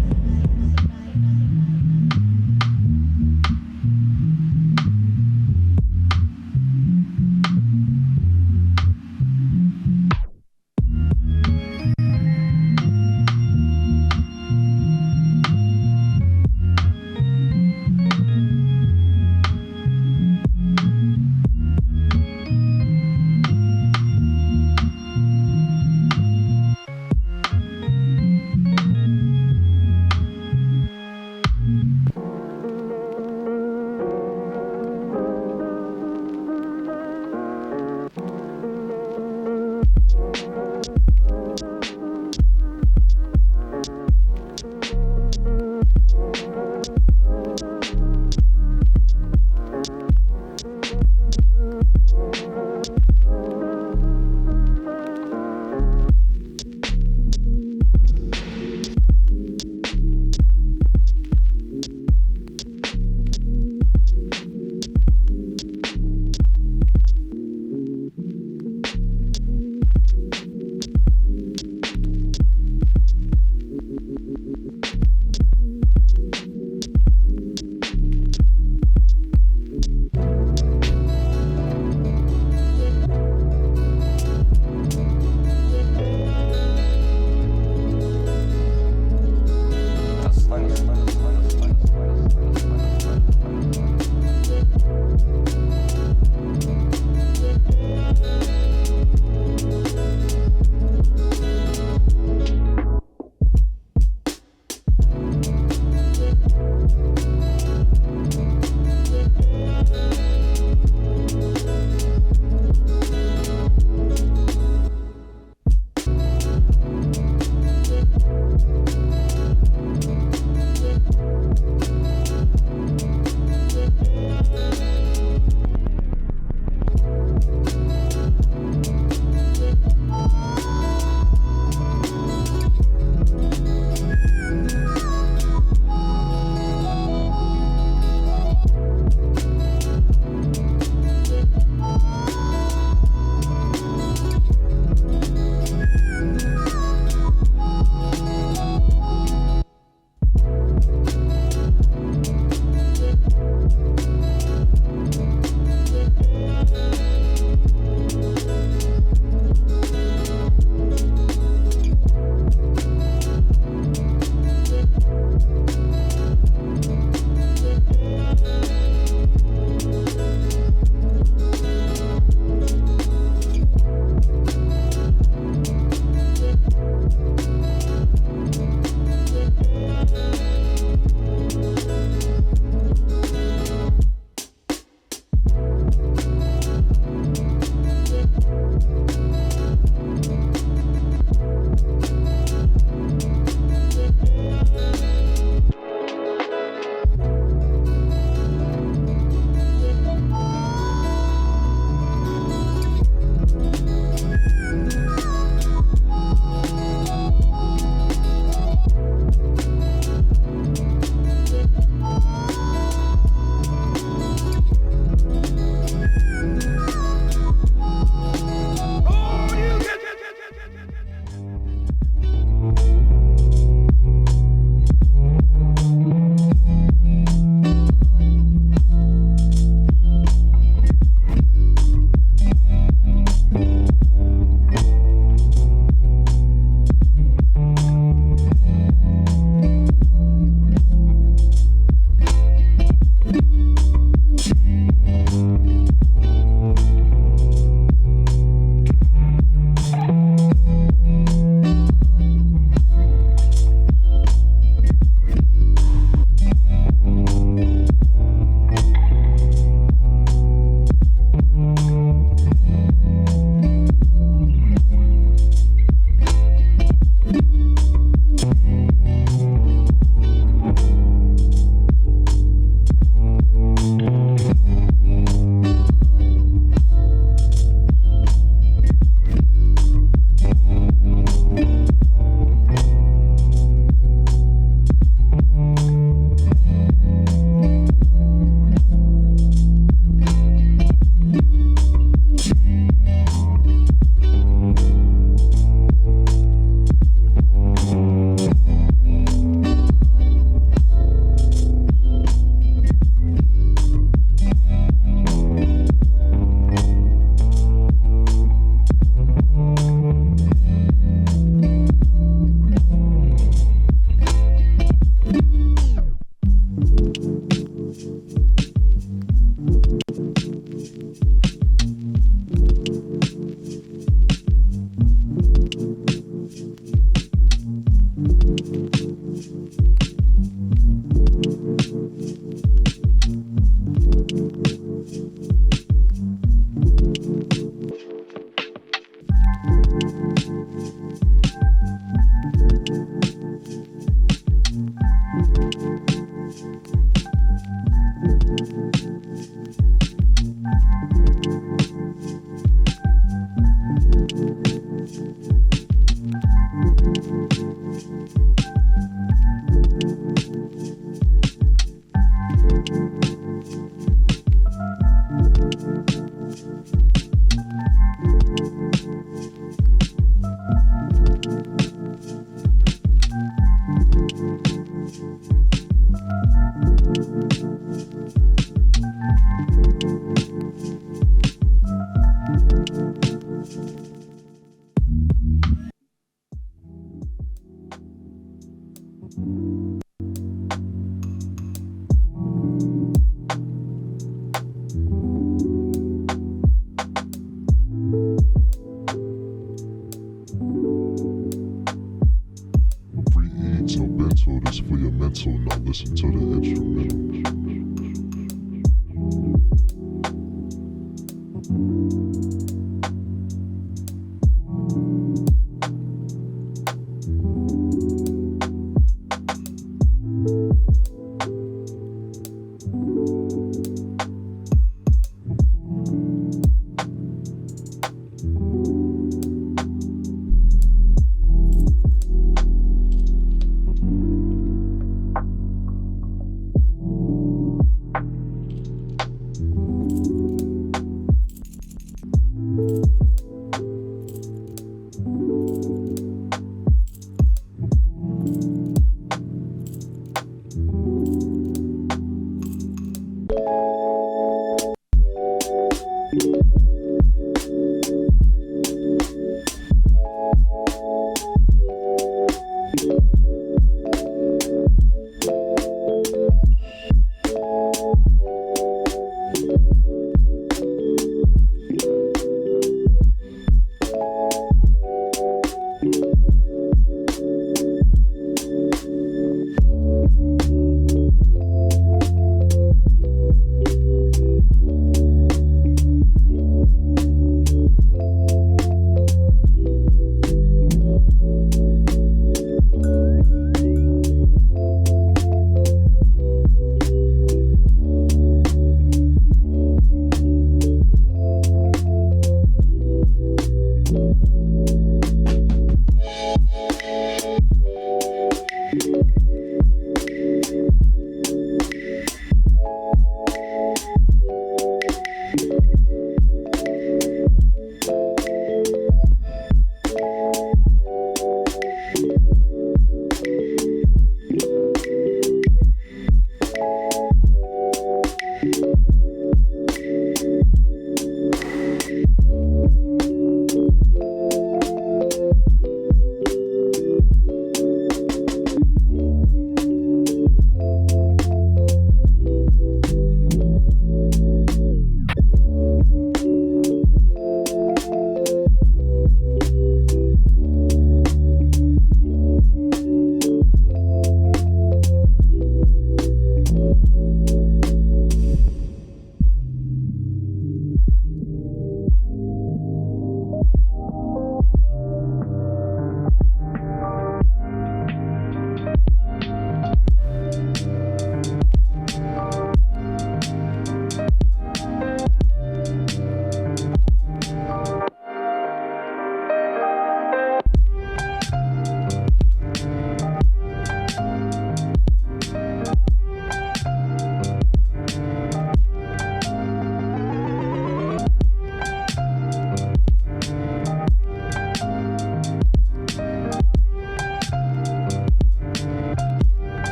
[SPEAKER 6] listen to the instrumentals.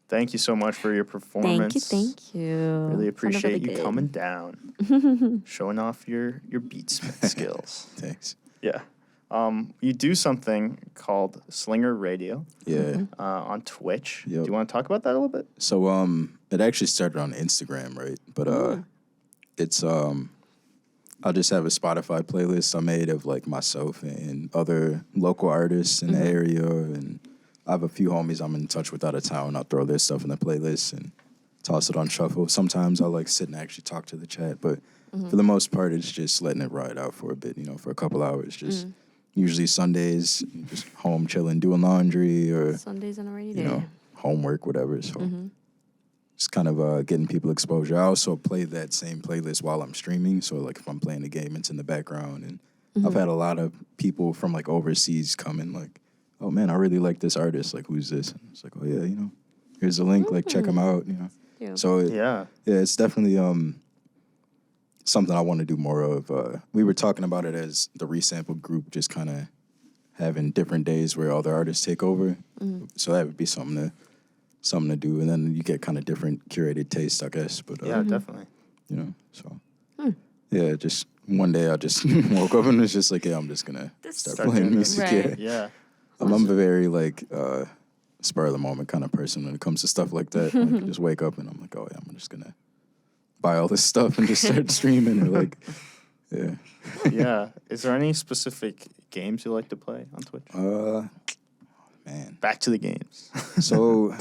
[SPEAKER 2] Thank you so much for your performance.
[SPEAKER 1] Thank you.
[SPEAKER 2] Really
[SPEAKER 1] Sounded
[SPEAKER 2] appreciate you
[SPEAKER 1] good.
[SPEAKER 2] coming down, showing off your beatsmith skills.
[SPEAKER 4] Thanks.
[SPEAKER 2] Yeah. You do something called Slinger Radio
[SPEAKER 4] Yeah.
[SPEAKER 2] on Twitch.
[SPEAKER 4] Yep.
[SPEAKER 2] Do you want to talk about that a little bit?
[SPEAKER 4] So it actually started on Instagram, right? But it's I'll just have a Spotify playlist I made of like myself and other local artists in the area, and I have a few homies I'm in touch with out of town. I'll throw their stuff in the playlist and toss it on shuffle. Sometimes I'll like sit and actually talk to the chat, but for the most part, it's just letting it ride out for a bit, for a couple hours. Just usually Sundays, just home chilling, doing laundry or
[SPEAKER 1] Sundays on a rainy day.
[SPEAKER 4] homework, whatever. So just kind of getting people exposure. I also play that same playlist while I'm streaming. So like if I'm playing the game, it's in the background. And I've had a lot of people from like overseas come in like, oh man, I really like this artist. Like, who's this? And it's like, oh yeah, here's the link. Like, check him out.
[SPEAKER 1] Yeah.
[SPEAKER 4] So
[SPEAKER 2] Yeah.
[SPEAKER 4] it's definitely something I want to do more of. We were talking about it as the resample group just kind of having different days where all the artists take over. So that would be something to do, and then you get kind of different curated taste, I guess. But
[SPEAKER 2] Yeah, definitely.
[SPEAKER 4] you know, so yeah, just one day I just woke up and was just like, yeah, I'm just gonna start
[SPEAKER 2] Start
[SPEAKER 4] playing
[SPEAKER 2] doing
[SPEAKER 4] music.
[SPEAKER 1] Right.
[SPEAKER 2] Yeah.
[SPEAKER 4] I'm a very like spur of the moment kind of person when it comes to stuff like that. Like, just wake up and I'm like, oh yeah, I'm just gonna buy all this stuff and just start streaming or like, yeah.
[SPEAKER 2] Yeah. Is there any specific games you like to play on Twitch?
[SPEAKER 4] Man.
[SPEAKER 2] Back to the games.
[SPEAKER 4] So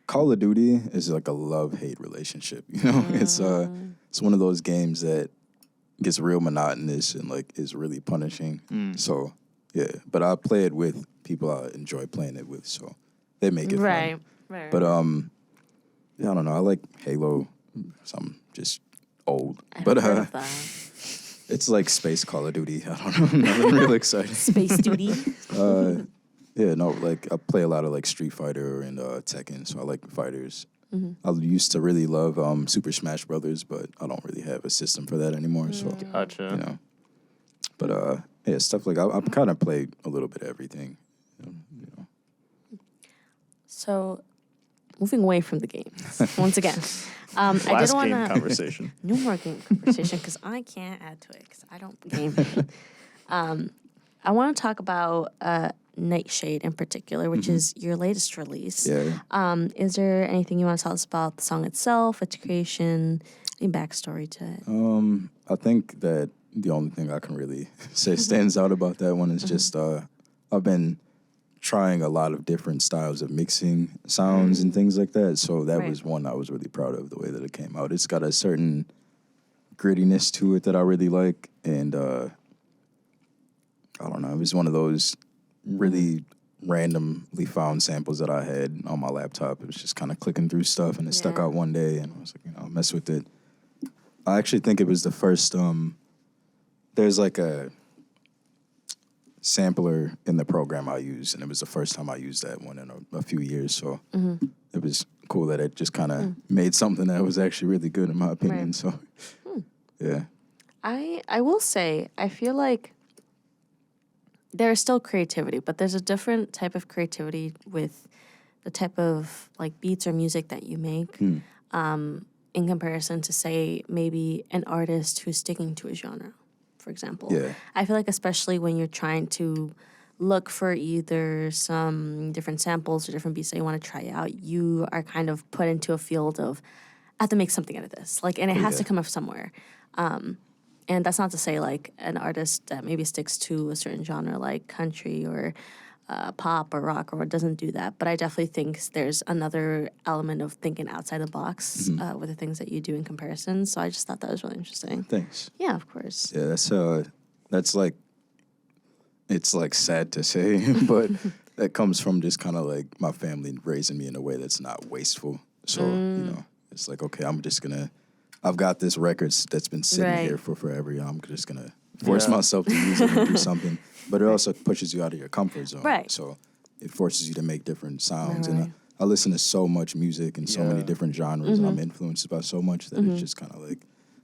[SPEAKER 4] Call of Duty is like a love-hate relationship, you know? It's one of those games that gets real monotonous and like is really punishing. So yeah, but I play it with people I enjoy playing it with, so they make it fun.
[SPEAKER 1] Right.
[SPEAKER 4] But yeah, I don't know. I like Halo. So I'm just old.
[SPEAKER 1] But
[SPEAKER 4] it's like space Call of Duty. I don't know. Nothing real exciting.
[SPEAKER 1] Space Duty.
[SPEAKER 4] Yeah, no, like I play a lot of like Street Fighter and Tekken, so I like fighters. I used to really love Super Smash Brothers, but I don't really have a system for that anymore. So
[SPEAKER 2] Gotcha.
[SPEAKER 4] you know, but yeah, stuff like I kind of played a little bit of everything. You know.
[SPEAKER 1] So, moving away from the games once again. I did
[SPEAKER 2] Last
[SPEAKER 1] want
[SPEAKER 2] game
[SPEAKER 1] to
[SPEAKER 2] conversation.
[SPEAKER 1] no more game conversation because I can't add to it because I don't game. I want to talk about Nightshade in particular, which is your latest release.
[SPEAKER 4] Yeah.
[SPEAKER 1] Is there anything you want to tell us about the song itself, its creation, any backstory to it?
[SPEAKER 4] I think that the only thing I can really say stands out about that one is just I've been trying a lot of different styles of mixing sounds and things like that. So that was one I was really proud of, the way that it came out. It's got a certain grittiness to it that I really like, and I don't know, it was one of those really randomly found samples that I had on my laptop. It was just kind of clicking through stuff, and it stuck out one day, and I was like, I'll mess with it. I actually think it was the first, there's like a sampler in the program I use, and it was the first time I used that one in a few years, so it was cool that it just kind of made something that was actually really good in my opinion, so yeah.
[SPEAKER 1] I will say, I feel like there's still creativity, but there's a different type of creativity with the type of like beats or music that you make in comparison to, say, maybe an artist who's sticking to a genre, for example.
[SPEAKER 4] Yeah.
[SPEAKER 1] I feel like especially when you're trying to look for either some different samples or different beats that you want to try out, you are kind of put into a field of, I have to make something out of this. Like, and it has to come up somewhere. And that's not to say like an artist that maybe sticks to a certain genre like country or pop or rock or doesn't do that. But I definitely think there's another element of thinking outside the box with the things that you do in comparison. So I just thought that was really interesting.
[SPEAKER 4] Thanks.
[SPEAKER 1] Yeah, of course.
[SPEAKER 4] Yeah, that's like, it's like sad to say, but that comes from just kind of like my family raising me in a way that's not wasteful. So, you know, it's like, okay, I've got this record that's been sitting here for forever. I'm just going to force myself to use it and do something. But it also pushes you out of your comfort zone.
[SPEAKER 1] Right.
[SPEAKER 4] So it forces you to make different sounds. And I listen to so much music and so many different genres, and I'm influenced by so much that it's just kind of like,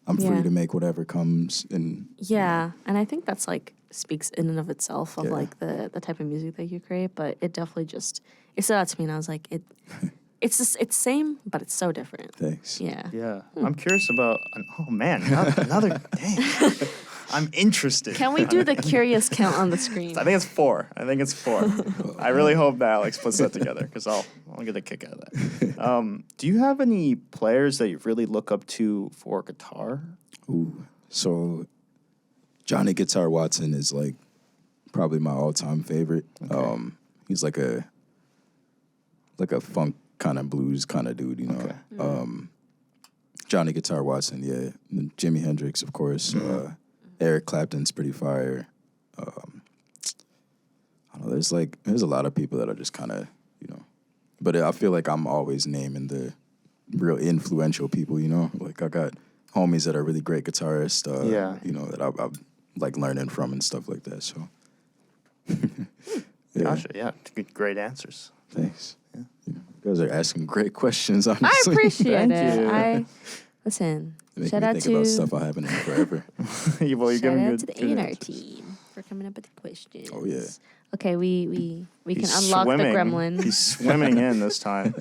[SPEAKER 4] I'm free to make whatever comes. And
[SPEAKER 1] Yeah, and I think that's like speaks in and of itself of like the type of music that you create. But it definitely just, it stood out to me, and I was like, it's just, it's same, but it's so different.
[SPEAKER 4] Thanks.
[SPEAKER 1] Yeah.
[SPEAKER 2] Yeah. I'm curious about, oh man, another, dang. I'm interested.
[SPEAKER 1] Can we do the curious count on the screen?
[SPEAKER 2] I think it's 4. I really hope that Alex puts that together because I'll get a kick out of that. Do you have any players that you really look up to for guitar?
[SPEAKER 4] Ooh, so Johnny Guitar Watson is like probably my all-time favorite.
[SPEAKER 2] Okay.
[SPEAKER 4] He's like a funk kind of blues kind of dude, you know.
[SPEAKER 2] Okay.
[SPEAKER 4] Johnny Guitar Watson, yeah. And Jimi Hendrix, of course. Eric Clapton's pretty fire. I don't know. There's a lot of people that are just kind of, you know. But I feel like I'm always naming the real influential people, you know. Like I got homies that are really great guitarists, you know, that I'm like learning from and stuff like that. So, yeah.
[SPEAKER 2] Gotcha. Yeah. Great answers.
[SPEAKER 4] Thanks. Yeah. You guys are asking great questions, honestly.
[SPEAKER 1] I appreciate
[SPEAKER 2] Thank
[SPEAKER 1] it.
[SPEAKER 2] you.
[SPEAKER 1] Listen.
[SPEAKER 4] They make
[SPEAKER 1] Shout
[SPEAKER 4] me
[SPEAKER 1] out
[SPEAKER 4] think
[SPEAKER 1] to
[SPEAKER 4] about stuff I haven't known forever.
[SPEAKER 2] Well, you're
[SPEAKER 1] shout
[SPEAKER 2] giving
[SPEAKER 1] out
[SPEAKER 2] good,
[SPEAKER 1] to the
[SPEAKER 2] good
[SPEAKER 1] A&R
[SPEAKER 2] answers.
[SPEAKER 1] team. for coming up with the questions.
[SPEAKER 4] Oh, yeah.
[SPEAKER 1] Okay, we can
[SPEAKER 2] He's
[SPEAKER 1] unlock
[SPEAKER 2] swimming.
[SPEAKER 1] the gremlin.
[SPEAKER 2] He's swimming in this time.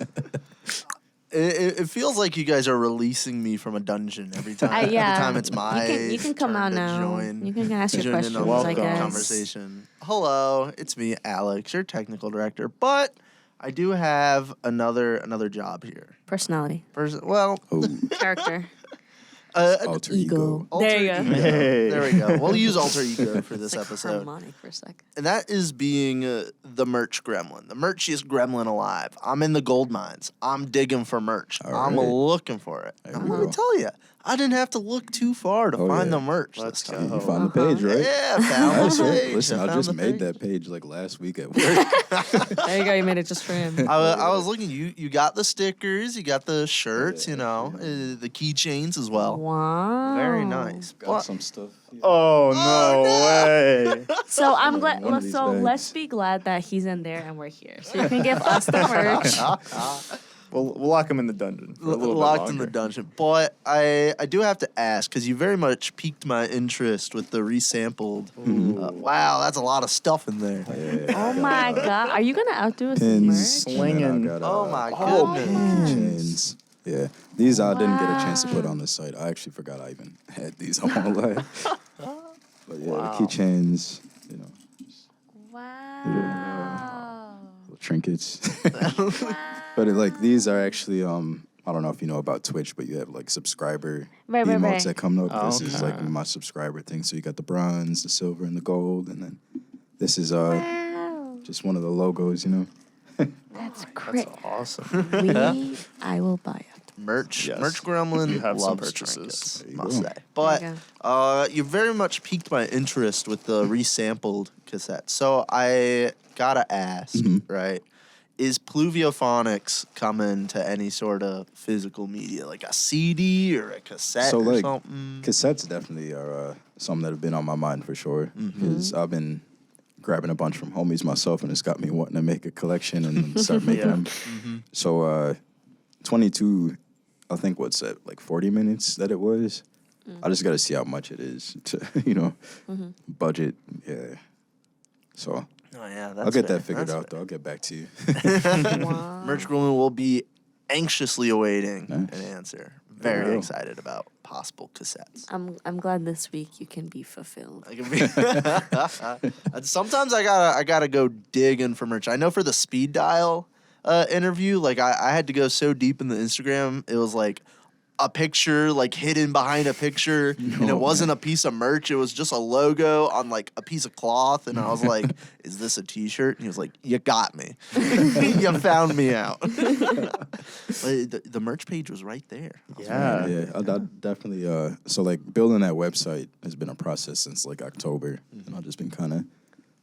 [SPEAKER 3] It feels like you guys are releasing me from a dungeon every time.
[SPEAKER 1] Yeah.
[SPEAKER 3] Every time it's my
[SPEAKER 1] You can come
[SPEAKER 3] turn
[SPEAKER 1] out
[SPEAKER 3] to
[SPEAKER 1] now.
[SPEAKER 3] join.
[SPEAKER 1] You can ask your
[SPEAKER 3] join in
[SPEAKER 1] questions,
[SPEAKER 3] on
[SPEAKER 2] Welcome.
[SPEAKER 1] I
[SPEAKER 3] the
[SPEAKER 1] guess.
[SPEAKER 3] conversation. Hello, it's me, Alex, your technical director. But I do have another job here.
[SPEAKER 1] Personality.
[SPEAKER 3] Well,
[SPEAKER 4] Oh,
[SPEAKER 1] Character.
[SPEAKER 4] alter
[SPEAKER 1] ego.
[SPEAKER 4] ego.
[SPEAKER 3] alter
[SPEAKER 1] There you go.
[SPEAKER 3] ego.
[SPEAKER 2] Hey.
[SPEAKER 3] There we go. We'll use alter ego for this
[SPEAKER 1] It's like
[SPEAKER 3] episode.
[SPEAKER 1] harmonic for a sec.
[SPEAKER 3] And that is being the merch gremlin, the merchiest gremlin alive. I'm in the gold mines. I'm digging for merch.
[SPEAKER 4] All
[SPEAKER 3] I'm
[SPEAKER 4] right.
[SPEAKER 3] looking for it.
[SPEAKER 4] There
[SPEAKER 3] I'm
[SPEAKER 4] we
[SPEAKER 3] going
[SPEAKER 4] go.
[SPEAKER 3] to tell you, I didn't have to look too far to
[SPEAKER 4] Oh,
[SPEAKER 3] find
[SPEAKER 4] yeah.
[SPEAKER 3] the merch.
[SPEAKER 2] Let's
[SPEAKER 3] this time.
[SPEAKER 2] go.
[SPEAKER 4] You found the page, right?
[SPEAKER 3] Yeah, found
[SPEAKER 4] Nice,
[SPEAKER 3] the
[SPEAKER 4] right?
[SPEAKER 3] page.
[SPEAKER 4] Listen, I
[SPEAKER 3] found
[SPEAKER 4] just
[SPEAKER 3] the
[SPEAKER 4] made
[SPEAKER 3] page.
[SPEAKER 4] that page like last week at work.
[SPEAKER 1] There you go. You made it just for him.
[SPEAKER 3] I was looking. You got the stickers. You got the shirts.
[SPEAKER 4] Yeah,
[SPEAKER 3] The keychains as well.
[SPEAKER 1] Wow.
[SPEAKER 3] Very nice.
[SPEAKER 4] Got
[SPEAKER 3] But-
[SPEAKER 4] some stuff.
[SPEAKER 2] Oh, no way.
[SPEAKER 1] So I'm glad.
[SPEAKER 4] One of these
[SPEAKER 1] So
[SPEAKER 4] bags.
[SPEAKER 1] let's be glad that he's in there and we're here, so you can give us the merch.
[SPEAKER 2] We'll lock him in the dungeon for a little
[SPEAKER 3] Locked
[SPEAKER 2] bit
[SPEAKER 3] in the
[SPEAKER 2] longer.
[SPEAKER 3] dungeon. But I do have to ask, because you very much piqued my interest with the resampled. Wow, that's a lot of stuff in there.
[SPEAKER 4] Yeah,
[SPEAKER 1] Oh my god, are you gonna outdo us with
[SPEAKER 4] pins,
[SPEAKER 1] merch?
[SPEAKER 2] Slinging.
[SPEAKER 4] and then I got,
[SPEAKER 3] Oh my
[SPEAKER 1] Oh,
[SPEAKER 3] goodness.
[SPEAKER 4] keychains. Yeah, these I didn't get a chance to put on the site. I actually forgot I even had these. I won't lie. But yeah,
[SPEAKER 2] Wow.
[SPEAKER 4] the keychains,
[SPEAKER 1] Wow.
[SPEAKER 4] little trinkets. But like these are actually I don't know if you know about Twitch, but you have like subscriber
[SPEAKER 1] Right,
[SPEAKER 4] emotes
[SPEAKER 1] right.
[SPEAKER 4] that come up.
[SPEAKER 2] Oh,
[SPEAKER 4] This is like
[SPEAKER 2] okay.
[SPEAKER 4] my subscriber thing. So you got the bronze, the silver, and the gold, and then this is
[SPEAKER 1] Wow.
[SPEAKER 4] just one of the logos, you know.
[SPEAKER 1] That's great.
[SPEAKER 2] That's awesome.
[SPEAKER 1] I will buy it.
[SPEAKER 3] Merch.
[SPEAKER 2] Yes.
[SPEAKER 3] Merch Gremlin
[SPEAKER 2] You have some
[SPEAKER 3] loves
[SPEAKER 2] purchases.
[SPEAKER 3] trinkets,
[SPEAKER 4] There you
[SPEAKER 3] must
[SPEAKER 4] go.
[SPEAKER 3] say. But
[SPEAKER 1] you
[SPEAKER 3] you very much piqued my interest with the resampled cassette. So I gotta ask, right? Is Pluviophonics coming to any sort of physical media, like a CD or a cassette
[SPEAKER 4] So
[SPEAKER 3] or
[SPEAKER 4] like
[SPEAKER 3] something?
[SPEAKER 4] cassettes definitely are something that have been on my mind for sure. Because I've been grabbing a bunch from homies myself, and it's got me wanting to make a collection and then start making
[SPEAKER 2] Yeah.
[SPEAKER 4] them. So 22, I think what's that, like 40 minutes that it was. I just got to see how much it is to budget. Yeah. So
[SPEAKER 3] Oh yeah, that's
[SPEAKER 4] I'll get
[SPEAKER 3] fair.
[SPEAKER 4] that figured
[SPEAKER 3] That's
[SPEAKER 4] out though. I'll get back to you.
[SPEAKER 1] Wow.
[SPEAKER 3] Merch Gremlin will be anxiously awaiting
[SPEAKER 4] Nice.
[SPEAKER 3] an answer.
[SPEAKER 4] There
[SPEAKER 3] Very
[SPEAKER 4] you go.
[SPEAKER 3] excited about possible cassettes.
[SPEAKER 1] I'm glad this week you can be fulfilled.
[SPEAKER 3] I can be sometimes I gotta go digging for merch. I know for the speed dial interview, like I had to go so deep in the Instagram, it was like a picture like hidden behind a picture, and it
[SPEAKER 4] Oh,
[SPEAKER 3] wasn't a piece of merch. It was just a logo on like a piece of cloth, and I was like, "Is this a T-shirt?" And he was like, "You got me. You found me out." But the merch page was right there. I was
[SPEAKER 2] Yeah.
[SPEAKER 4] Yeah, I definitely. So like building that website has been a process since like October, and I've just been kind of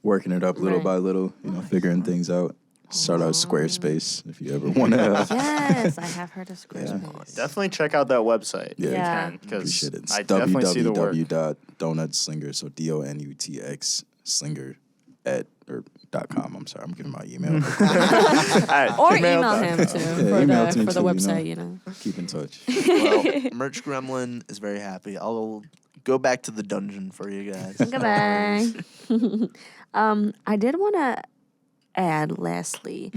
[SPEAKER 4] working it up little
[SPEAKER 1] Right.
[SPEAKER 4] by little, figuring things out. Start out Squarespace if you ever want to.
[SPEAKER 1] Yes, I have heard of Squarespace.
[SPEAKER 2] Definitely check out that website.
[SPEAKER 4] Yeah.
[SPEAKER 2] if you
[SPEAKER 1] Yeah.
[SPEAKER 2] can, 'cause
[SPEAKER 4] Appreciate it. It's
[SPEAKER 2] I definitely see the work.
[SPEAKER 4] www.DonutxSlinger, so DONUTX Slinger .com. I'm sorry, I'm giving my email.
[SPEAKER 1] Or email him too
[SPEAKER 4] email
[SPEAKER 1] for
[SPEAKER 4] to me
[SPEAKER 1] the
[SPEAKER 4] too,
[SPEAKER 1] website.
[SPEAKER 4] Keep in touch.
[SPEAKER 3] well, Merch Gremlin is very happy. I'll go back to the dungeon for you guys.
[SPEAKER 1] Goodbye. I did want to add, lastly,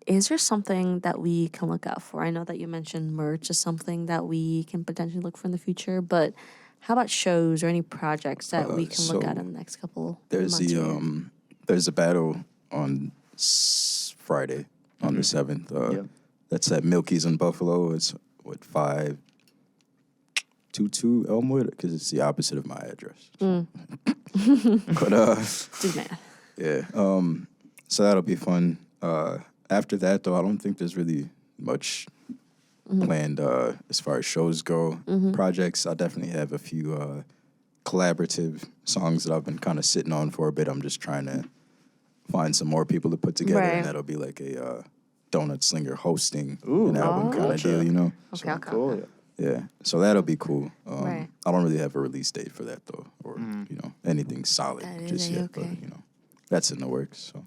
[SPEAKER 1] is there something that we can look out for? I know that you mentioned merch is something that we can potentially look for in the future, but how about shows or any projects that we can look
[SPEAKER 4] so
[SPEAKER 1] at in the next couple
[SPEAKER 4] There's
[SPEAKER 1] months?
[SPEAKER 4] there's a battle on Friday on the 7th. That's at Milky's in Buffalo. It's 522 Elmwood because it's the opposite of my address. But
[SPEAKER 1] Do math.
[SPEAKER 4] yeah, so that'll be fun. After that though, I don't think there's really much planned as far as shows go. Projects, I definitely have a few collaborative songs that I've been kind of sitting on for a bit. I'm just trying to find some more people to put together,
[SPEAKER 1] Right.
[SPEAKER 4] and that'll be like a DonutxSlinger hosting
[SPEAKER 2] Ooh,
[SPEAKER 4] an album kind of
[SPEAKER 2] gotcha.
[SPEAKER 4] deal,
[SPEAKER 1] Okay,
[SPEAKER 4] So,
[SPEAKER 1] okay.
[SPEAKER 2] Cool.
[SPEAKER 4] yeah, so that'll be cool.
[SPEAKER 1] Right.
[SPEAKER 4] I don't really have a release date for that though, or anything solid
[SPEAKER 1] That is
[SPEAKER 4] just yet. But
[SPEAKER 1] A-okay.
[SPEAKER 4] that's in the works. So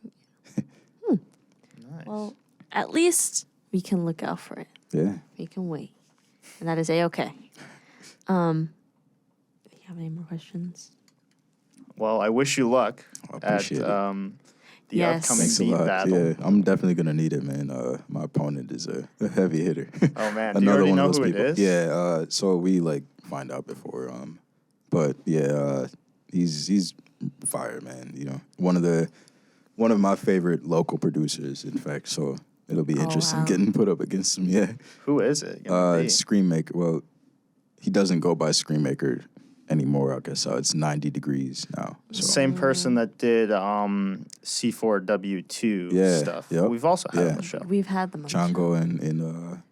[SPEAKER 2] Nice.
[SPEAKER 1] Well, at least we can look out for it.
[SPEAKER 4] yeah.
[SPEAKER 1] We can wait. And that is A-okay. Do you have any more questions?
[SPEAKER 2] Well, I wish you luck
[SPEAKER 4] I
[SPEAKER 2] at
[SPEAKER 4] appreciate it.
[SPEAKER 2] the
[SPEAKER 1] Yes.
[SPEAKER 2] upcoming
[SPEAKER 4] Thanks a
[SPEAKER 2] beat
[SPEAKER 4] lot.
[SPEAKER 2] battle.
[SPEAKER 4] Yeah, I'm definitely gonna need it, man. My opponent is a heavy hitter.
[SPEAKER 2] Oh man, do you already know who it is?
[SPEAKER 4] Yeah. So we like find out before. But yeah, he's fire, man. You know, one of my favorite local producers, in fact. So it'll be interesting
[SPEAKER 1] wow.
[SPEAKER 4] getting put up against him. Yeah.
[SPEAKER 2] Who is it? gonna be?
[SPEAKER 4] Screenmaker. Well, he doesn't go by Screenmaker anymore, I guess. So it's 90 degrees now. So.
[SPEAKER 2] Same person that did C4W2
[SPEAKER 4] Yeah,
[SPEAKER 2] stuff.
[SPEAKER 4] yep,
[SPEAKER 2] We've also had on
[SPEAKER 4] yeah.
[SPEAKER 2] the show.
[SPEAKER 1] We've had them on the show.
[SPEAKER 4] Chango and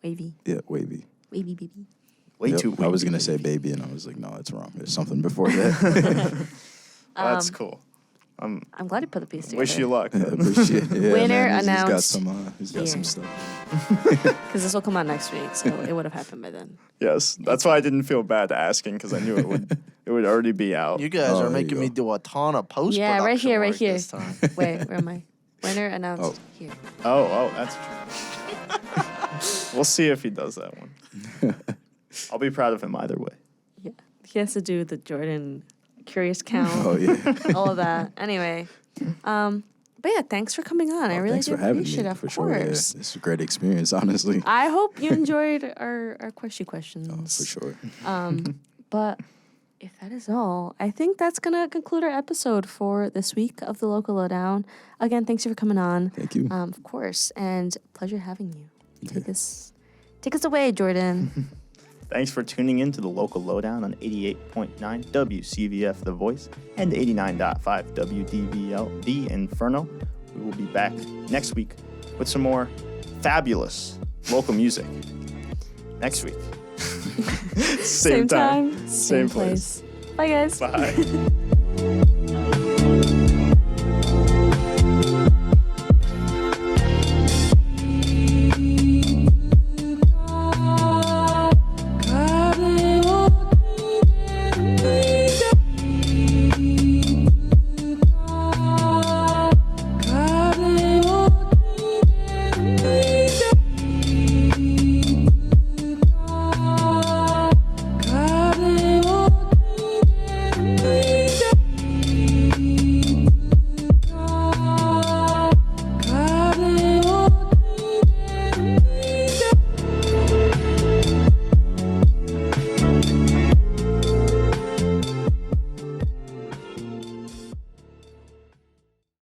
[SPEAKER 1] Wavy.
[SPEAKER 4] Wavy.
[SPEAKER 1] Wavy baby.
[SPEAKER 2] Way
[SPEAKER 4] Yep,
[SPEAKER 2] too.
[SPEAKER 4] I was
[SPEAKER 2] wavy.
[SPEAKER 4] gonna say baby, and I was like, no, that's wrong. There's something before that.
[SPEAKER 2] That's cool.
[SPEAKER 1] I'm glad you put the piece together.
[SPEAKER 2] Wish you luck.
[SPEAKER 4] I appreciate it. Yeah,
[SPEAKER 1] Winner
[SPEAKER 4] man,
[SPEAKER 1] announced
[SPEAKER 4] He's got some
[SPEAKER 1] here.
[SPEAKER 4] stuff.
[SPEAKER 1] Because this will come out next week, so it would have happened by then.
[SPEAKER 2] Yes, that's why I didn't feel bad asking because I knew it would already be out.
[SPEAKER 3] You guys
[SPEAKER 4] Oh,
[SPEAKER 3] are
[SPEAKER 4] there you
[SPEAKER 3] making
[SPEAKER 4] go.
[SPEAKER 3] me do a ton of post production.
[SPEAKER 1] Yeah, right here, right here.
[SPEAKER 3] This time.
[SPEAKER 1] Wait, where am I? Winner announced here.
[SPEAKER 2] Oh, that's true. We'll see if he does that one. I'll be proud of him either way.
[SPEAKER 1] Yeah. He has to do the Jordan Curious Count,
[SPEAKER 4] Oh yeah.
[SPEAKER 1] all of that. Anyway. But yeah, thanks for coming on. I really
[SPEAKER 4] Thanks
[SPEAKER 1] do
[SPEAKER 4] for having
[SPEAKER 1] appreciate
[SPEAKER 4] me.
[SPEAKER 1] it, of
[SPEAKER 4] For sure. Yeah.
[SPEAKER 1] course.
[SPEAKER 4] It's a great experience, honestly.
[SPEAKER 1] I hope you enjoyed our questions.
[SPEAKER 4] Oh, for sure.
[SPEAKER 1] But if that is all, I think that's going to conclude our episode for this week of the Local Lowdown. Again, thanks for coming on.
[SPEAKER 4] Thank you.
[SPEAKER 1] Of course, and pleasure having you. Take us away, Jordan.
[SPEAKER 2] Thanks for tuning in to the Local Lowdown on 88.9 WCVF The Voice and 89.5 WDVL The Inferno. We will be back next week with some more fabulous local music. Next week.
[SPEAKER 1] Same time,
[SPEAKER 2] same place.
[SPEAKER 1] Bye, guys.
[SPEAKER 2] Bye.